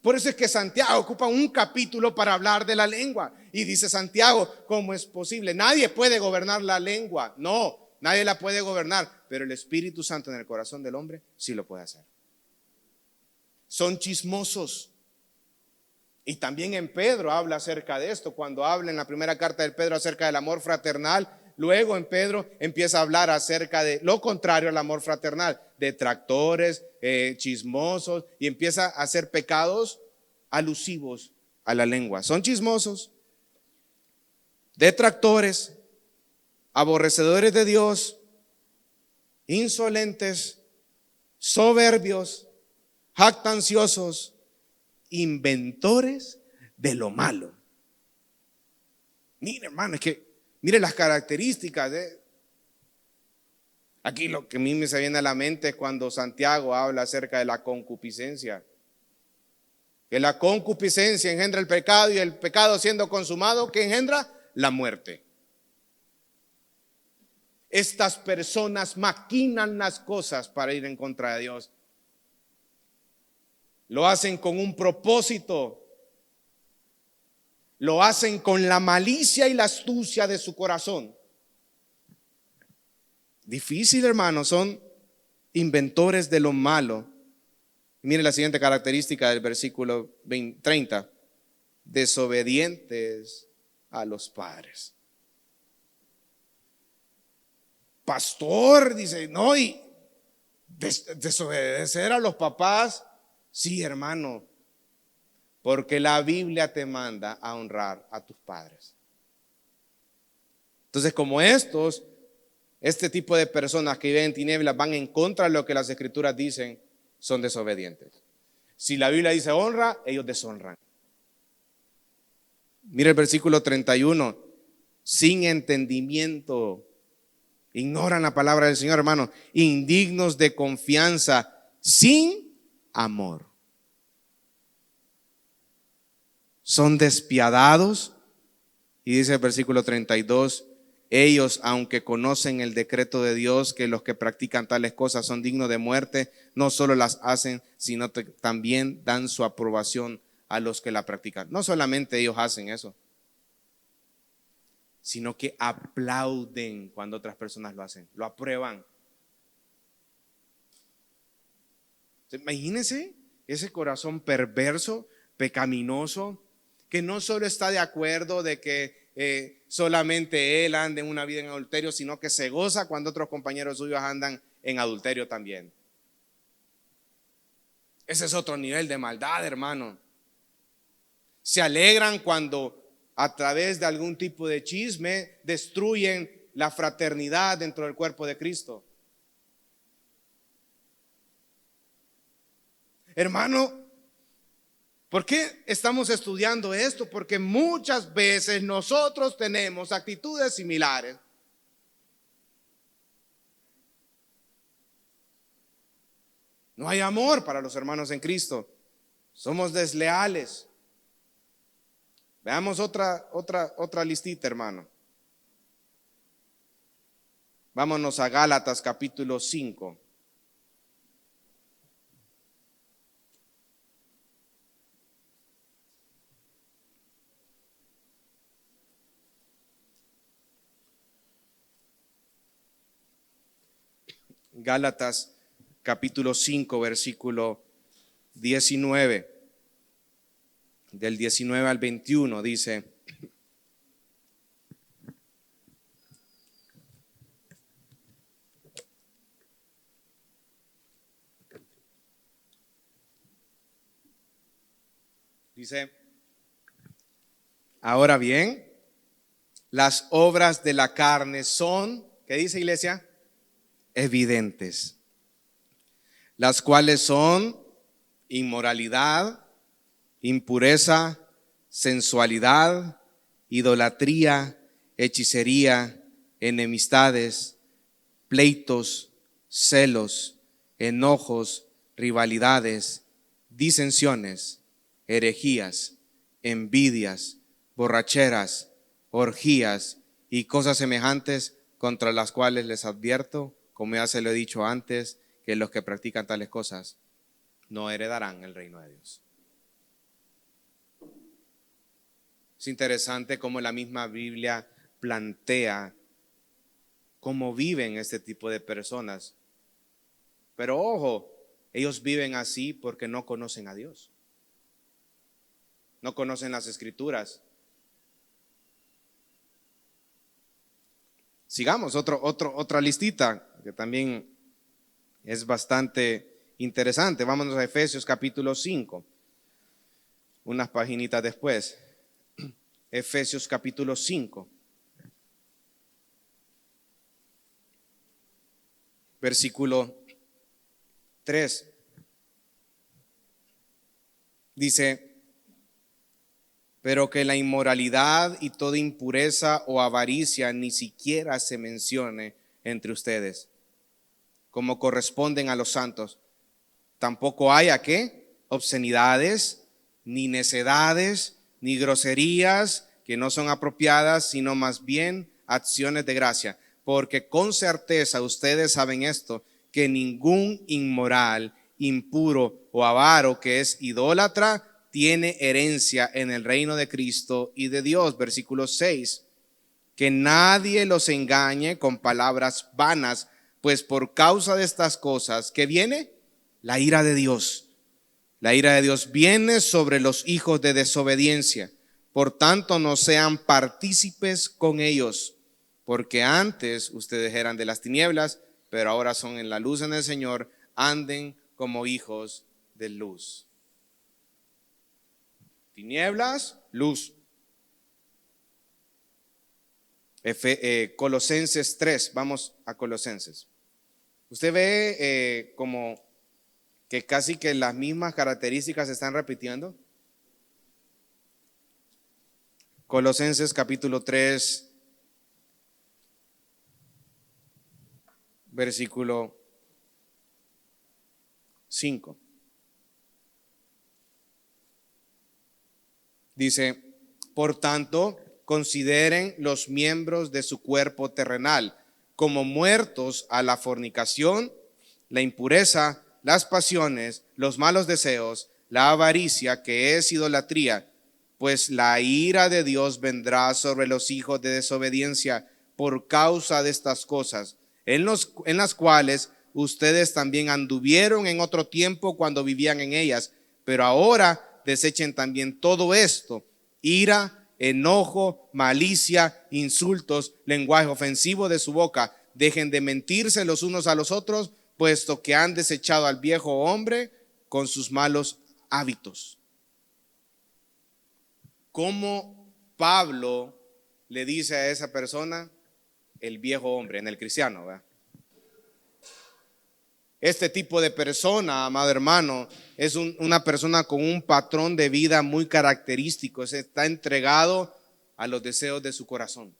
Por eso es que Santiago ocupa un capítulo para hablar de la lengua. Y dice Santiago, ¿cómo es posible? Nadie puede gobernar la lengua. No, nadie la puede gobernar. Pero el Espíritu Santo en el corazón del hombre sí lo puede hacer. Son chismosos. Y también en Pedro habla acerca de esto. Cuando habla en la primera carta de Pedro acerca del amor fraternal, luego en Pedro empieza a hablar acerca de lo contrario al amor fraternal, detractores, chismosos, y empieza a hacer pecados alusivos a la lengua. Son chismosos, detractores, aborrecedores de Dios, insolentes, soberbios, jactanciosos, inventores de lo malo. Mire, hermano, es que mire las características de... Aquí lo que a mí me se viene a la mente es cuando Santiago habla acerca de la concupiscencia. Que la concupiscencia engendra el pecado y el pecado siendo consumado, ¿qué engendra? La muerte. Estas personas maquinan las cosas para ir en contra de Dios. Lo hacen con un propósito. Lo hacen con la malicia y la astucia de su corazón. Difícil, hermano, son inventores de lo malo. Miren la siguiente característica del versículo 30. Desobedientes a los padres. Pastor, dice, no, y desobedecer a los papás. Sí, hermano, porque la Biblia te manda a honrar a tus padres. Entonces, como este tipo de personas que viven en tinieblas van en contra de lo que las escrituras dicen, son desobedientes. Si la Biblia dice honra, ellos deshonran. Mira el versículo 31. Sin entendimiento, ignoran la palabra del Señor, hermano. Indignos de confianza, sin amor. Son despiadados. Y dice el versículo 32. Ellos, aunque conocen el decreto de Dios, que los que practican tales cosas son dignos de muerte, no solo las hacen, sino también dan su aprobación a los que la practican. No solamente ellos hacen eso, sino que aplauden cuando otras personas lo hacen, lo aprueban. Imagínense ese corazón perverso, pecaminoso, que no solo está de acuerdo de que solamente él anda en una vida en adulterio, sino que se goza cuando otros compañeros suyos andan en adulterio también. Ese es otro nivel de maldad, hermano. Se alegran cuando a través de algún tipo de chisme destruyen la fraternidad dentro del cuerpo de Cristo. Hermano, ¿por qué estamos estudiando esto? Porque muchas veces nosotros tenemos actitudes similares. No hay amor para los hermanos en Cristo. Somos desleales. Veamos otra listita, hermano. Vámonos a Gálatas capítulo 5. Gálatas capítulo 5, versículo 19. Del 19 al 21 dice: ahora bien, las obras de la carne son, ¿qué dice, iglesia? Evidentes, las cuales son inmoralidad, impureza, sensualidad, idolatría, hechicería, enemistades, pleitos, celos, enojos, rivalidades, disensiones, herejías, envidias, borracheras, orgías y cosas semejantes, contra las cuales les advierto, como ya se lo he dicho antes, que los que practican tales cosas no heredarán el reino de Dios. Es interesante cómo la misma Biblia plantea cómo viven este tipo de personas. Pero ojo, ellos viven así porque no conocen a Dios. No conocen las Escrituras. Sigamos, otra listita que también es bastante interesante. Vámonos a Efesios capítulo 5, unas paginitas después. Efesios capítulo 5, versículo 3. Dice: pero que la inmoralidad y toda impureza o avaricia ni siquiera se mencione entre ustedes, como corresponden a los santos. Tampoco haya ¿qué? Obscenidades, ni necedades, ni groserías que no son apropiadas, sino más bien acciones de gracia. Porque con certeza ustedes saben esto, que ningún inmoral, impuro o avaro que es idólatra tiene herencia en el reino de Cristo y de Dios. Versículo 6. Que nadie los engañe con palabras vanas, pues por causa de estas cosas, ¿qué viene? La ira de Dios. La ira de Dios viene sobre los hijos de desobediencia. Por tanto, no sean partícipes con ellos, porque antes ustedes eran de las tinieblas, pero ahora son en la luz en el Señor. Anden como hijos de luz. Tinieblas, luz. Colosenses 3, vamos a Colosenses. Usted ve como que casi que las mismas características se están repitiendo. Colosenses capítulo 3, versículo 5. Dice: por tanto, consideren los miembros de su cuerpo terrenal como muertos a la fornicación, la impureza, las pasiones, los malos deseos, la avaricia, que es idolatría, pues la ira de Dios vendrá sobre los hijos de desobediencia por causa de estas cosas, en las cuales ustedes también anduvieron en otro tiempo cuando vivían en ellas, pero ahora desechen también todo esto: ira, enojo, malicia, insultos, lenguaje ofensivo de su boca. Dejen de mentirse los unos a los otros, puesto que han desechado al viejo hombre con sus malos hábitos. ¿Cómo Pablo le dice a esa persona el viejo hombre en el cristiano, ¿verdad? Este tipo de persona, amado hermano, es una persona con un patrón de vida muy característico. Está entregado a los deseos de su corazón.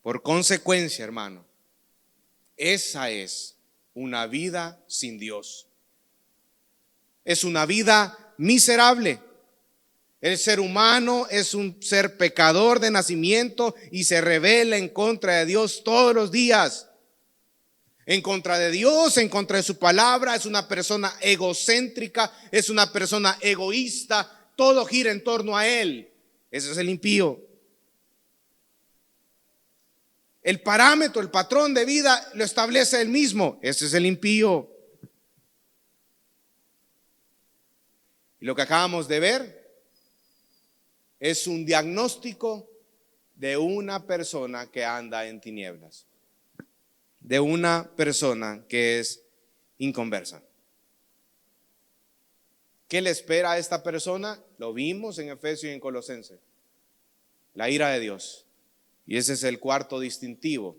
Por consecuencia, hermano, esa es una vida sin Dios. Es una vida miserable. El ser humano es un ser pecador de nacimiento y se rebela en contra de Dios todos los días. En contra de Dios, en contra de su palabra. Es una persona egocéntrica, es una persona egoísta. Todo gira en torno a él. Ese es el impío. El parámetro, el patrón de vida lo establece él mismo. Ese es el impío. Y lo que acabamos de ver es un diagnóstico de una persona que anda en tinieblas, de una persona que es inconversa. ¿Qué le espera a esta persona? Lo vimos en Efesios y en Colosenses. La ira de Dios. Y ese es el cuarto distintivo.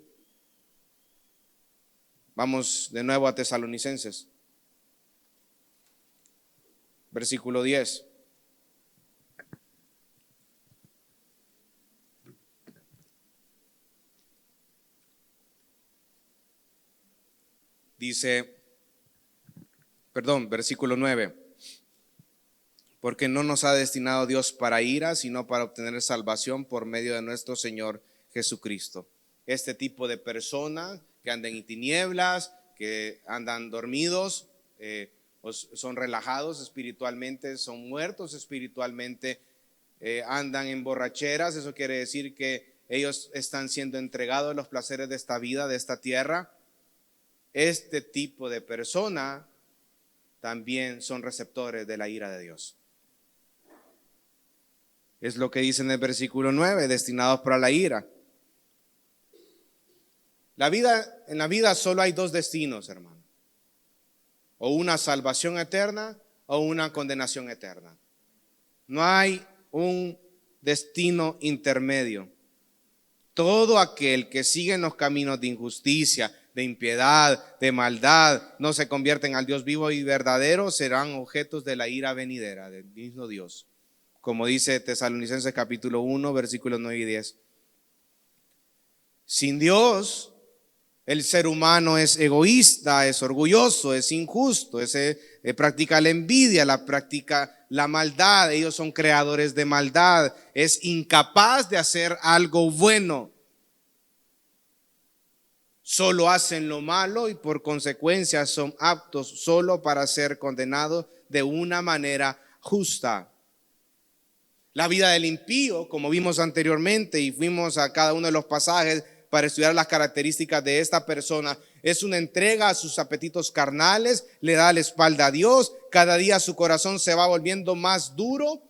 Vamos de nuevo a Tesalonicenses. Versículo 10. Dice, versículo 9. Porque no nos ha destinado Dios para ira, sino para obtener salvación por medio de nuestro Señor Jesucristo. Este tipo de persona que andan en tinieblas, que andan dormidos, son relajados espiritualmente, son muertos espiritualmente, andan en borracheras. Eso quiere decir que ellos están siendo entregados a los placeres de esta vida, de esta tierra. Este tipo de persona también son receptores de la ira de Dios. Es lo que dice en el versículo 9, destinados para la ira. En la vida solo hay dos destinos, hermano. O una salvación eterna o una condenación eterna. No hay un destino intermedio. Todo aquel que sigue en los caminos de injusticia, de impiedad, de maldad, no se convierten al Dios vivo y verdadero, serán objetos de la ira venidera del mismo Dios. Como dice Tesalonicenses capítulo 1, versículos 9 y 10. Sin Dios, el ser humano es egoísta, es orgulloso, es injusto, practica la envidia, practica la maldad. Ellos son creadores de maldad. Es incapaz de hacer algo bueno. Solo hacen lo malo y por consecuencia son aptos solo para ser condenados de una manera justa. La vida del impío, como vimos anteriormente y fuimos a cada uno de los pasajes para estudiar las características de esta persona, es una entrega a sus apetitos carnales, le da la espalda a Dios, cada día su corazón se va volviendo más duro,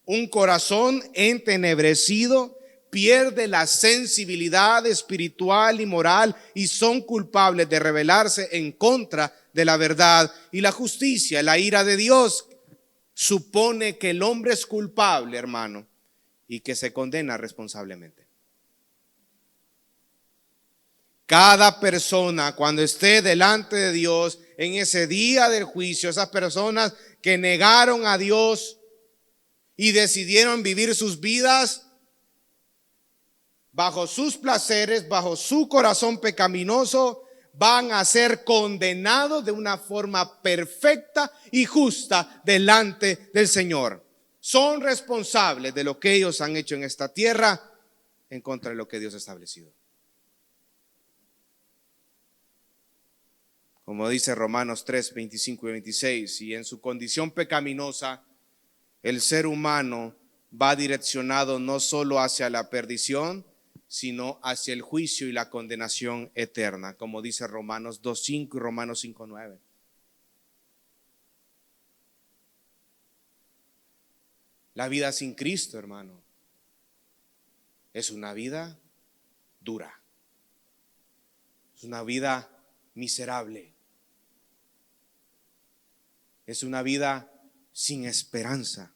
un corazón entenebrecido, pierde la sensibilidad espiritual y moral y son culpables de rebelarse en contra de la verdad y la justicia. La ira de Dios supone que el hombre es culpable, hermano, y que se condena responsablemente. Cada persona cuando esté delante de Dios en ese día del juicio, esas personas que negaron a Dios y decidieron vivir sus vidas bajo sus placeres, bajo su corazón pecaminoso, van a ser condenados de una forma perfecta y justa delante del Señor. Son responsables de lo que ellos han hecho en esta tierra en contra de lo que Dios ha establecido. Como dice Romanos 3, 25 y 26, y en su condición pecaminosa, el ser humano va direccionado no solo hacia la perdición, sino hacia el juicio y la condenación eterna, como dice Romanos 2:5 y Romanos 5:9. La vida sin Cristo, hermano, es una vida dura, es una vida miserable, es una vida sin esperanza,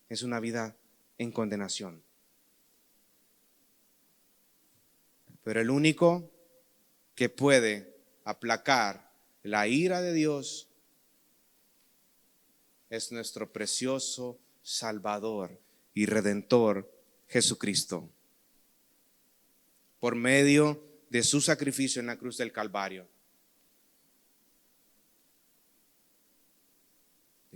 es una vida en condenación. Pero el único que puede aplacar la ira de Dios es nuestro precioso Salvador y Redentor Jesucristo, por medio de su sacrificio en la cruz del Calvario.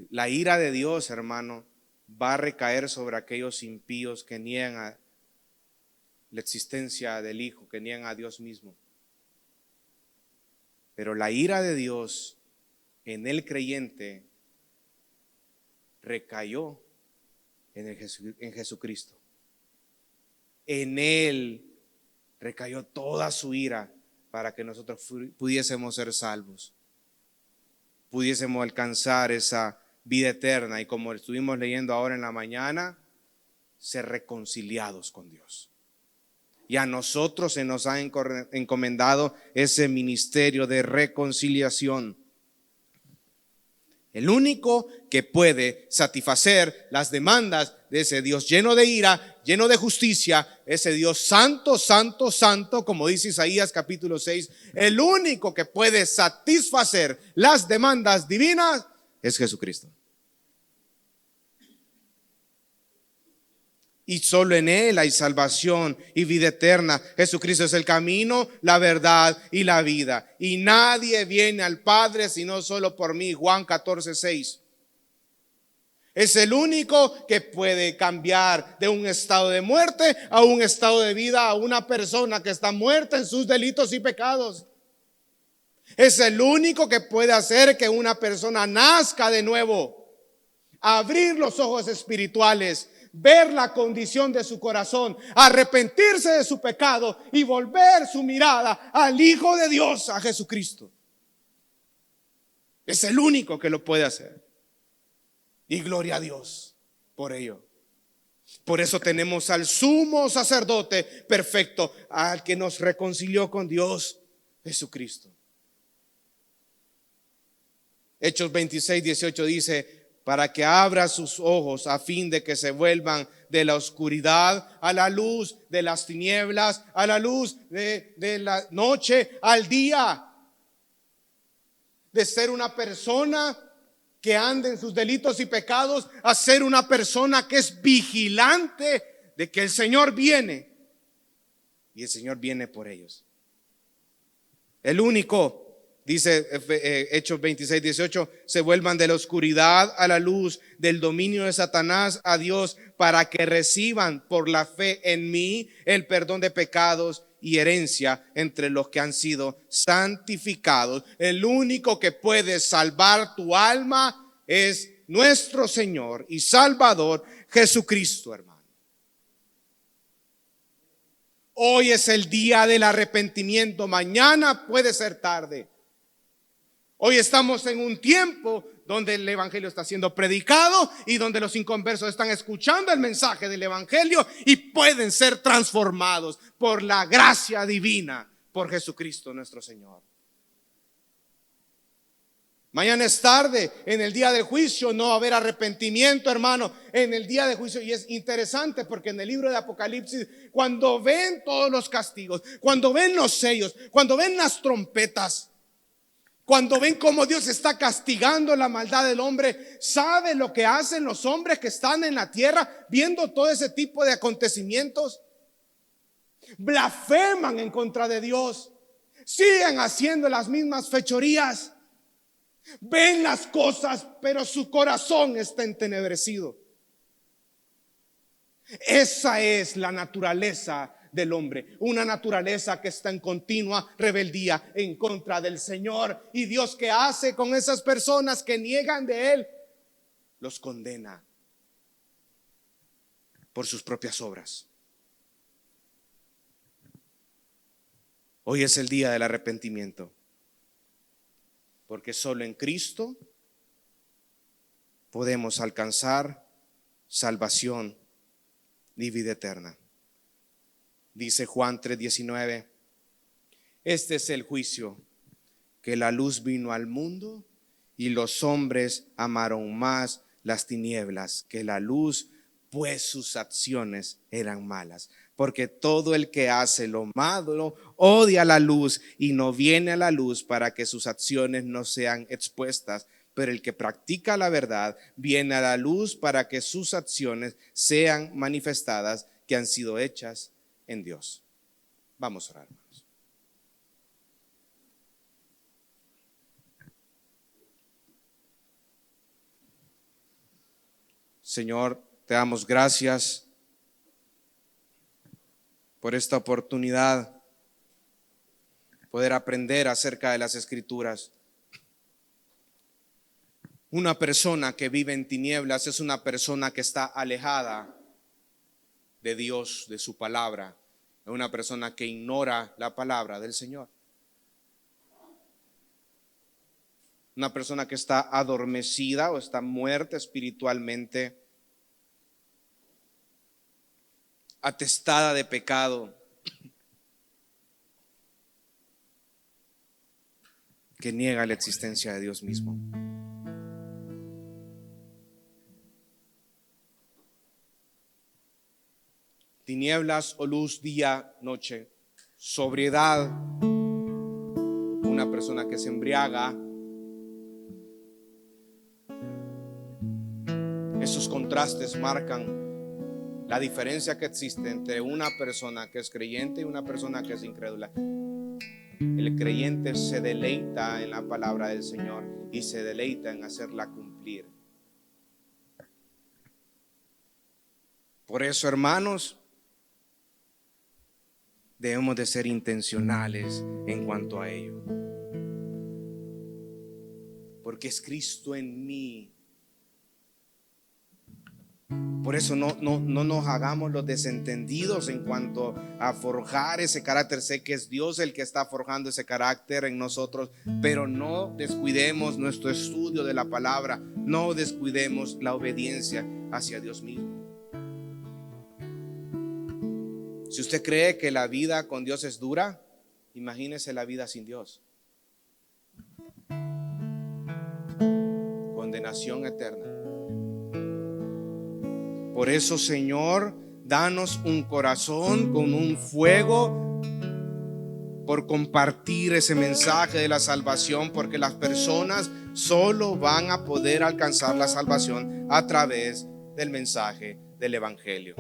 La ira de Dios, hermano, va a recaer sobre aquellos impíos que niegan la existencia del Hijo, que niegan a Dios mismo. Pero la ira de Dios en el creyente recayó en Jesucristo. En Él recayó toda su ira para que nosotros pudiésemos ser salvos, pudiésemos alcanzar esa vida eterna y, como estuvimos leyendo ahora en la mañana, ser reconciliados con Dios. Y a nosotros se nos ha encomendado ese ministerio de reconciliación. El único que puede satisfacer las demandas de ese Dios lleno de ira, lleno de justicia, ese Dios santo, santo, santo, como dice Isaías capítulo 6, el único que puede satisfacer las demandas divinas es Jesucristo. Y solo en Él hay salvación y vida eterna. Jesucristo es el camino, la verdad y la vida. Y nadie viene al Padre sino solo por mí. Juan 14:6. Es el único que puede cambiar de un estado de muerte a un estado de vida a una persona que está muerta en sus delitos y pecados. Es el único que puede hacer que una persona nazca de nuevo, abrir los ojos espirituales, ver la condición de su corazón, arrepentirse de su pecado y volver su mirada al Hijo de Dios, a Jesucristo. Es el único que lo puede hacer. Y gloria a Dios por ello. Por eso tenemos al sumo sacerdote perfecto, al que nos reconcilió con Dios, Jesucristo. Hechos 26:18 dice: para que abra sus ojos a fin de que se vuelvan de la oscuridad a la luz, de las tinieblas a la luz, de la noche al día. De ser una persona que anda en sus delitos y pecados a ser una persona que es vigilante de que el Señor viene. Y el Señor viene por ellos. El único, dice Hechos 26:18, se vuelvan de la oscuridad a la luz, del dominio de Satanás a Dios, para que reciban por la fe en mí el perdón de pecados y herencia entre los que han sido santificados. El único que puede salvar tu alma es nuestro Señor y Salvador Jesucristo, hermano. Hoy es el día del arrepentimiento, mañana puede ser tarde. Hoy estamos en un tiempo donde el evangelio está siendo predicado y donde los inconversos están escuchando el mensaje del evangelio y pueden ser transformados por la gracia divina, por Jesucristo nuestro Señor. Mañana es tarde, en el día del juicio no va a haber arrepentimiento, hermano, en el día del juicio. Y es interesante porque en el libro de Apocalipsis, cuando ven todos los castigos, cuando ven los sellos, cuando ven las trompetas, cuando ven cómo Dios está castigando la maldad del hombre, ¿sabe lo que hacen los hombres que están en la tierra viendo todo ese tipo de acontecimientos? Blasfeman en contra de Dios, siguen haciendo las mismas fechorías, ven las cosas, pero su corazón está entenebrecido. Esa es la naturaleza del hombre, una naturaleza que está en continua rebeldía en contra del Señor. Y Dios, ¿qué hace con esas personas que niegan de Él? Los condena por sus propias obras. Hoy es el día del arrepentimiento, porque solo en Cristo podemos alcanzar salvación y vida eterna. Dice Juan 3:19, este es el juicio, que la luz vino al mundo y los hombres amaron más las tinieblas que la luz, pues sus acciones eran malas. Porque todo el que hace lo malo odia la luz y no viene a la luz para que sus acciones no sean expuestas. Pero el que practica la verdad viene a la luz para que sus acciones sean manifestadas, que han sido hechas en Dios. Vamos a orar, hermanos. Señor, te damos gracias por esta oportunidad, poder aprender acerca de las Escrituras. Una persona que vive en tinieblas es una persona que está alejada de Dios, de su palabra. Es una persona que ignora la palabra del Señor. Una persona que está adormecida o está muerta espiritualmente, atestada de pecado, que niega la existencia de Dios mismo. Tinieblas o luz, día, noche. Sobriedad, una persona que se embriaga. Esos contrastes marcan la diferencia que existe entre una persona que es creyente y una persona que es incrédula. El creyente se deleita en la palabra del Señor y se deleita en hacerla cumplir. Por eso, hermanos, debemos de ser intencionales en cuanto a ello. Porque es Cristo en mí. Por eso no nos hagamos los desentendidos en cuanto a forjar ese carácter. Sé que es Dios el que está forjando ese carácter en nosotros, pero no descuidemos nuestro estudio de la palabra, no descuidemos la obediencia hacia Dios mismo. Si usted cree que la vida con Dios es dura, imagínese la vida sin Dios. Condenación eterna. Por eso, Señor, danos un corazón con un fuego por compartir ese mensaje de la salvación, porque las personas solo van a poder alcanzar la salvación a través del mensaje del Evangelio.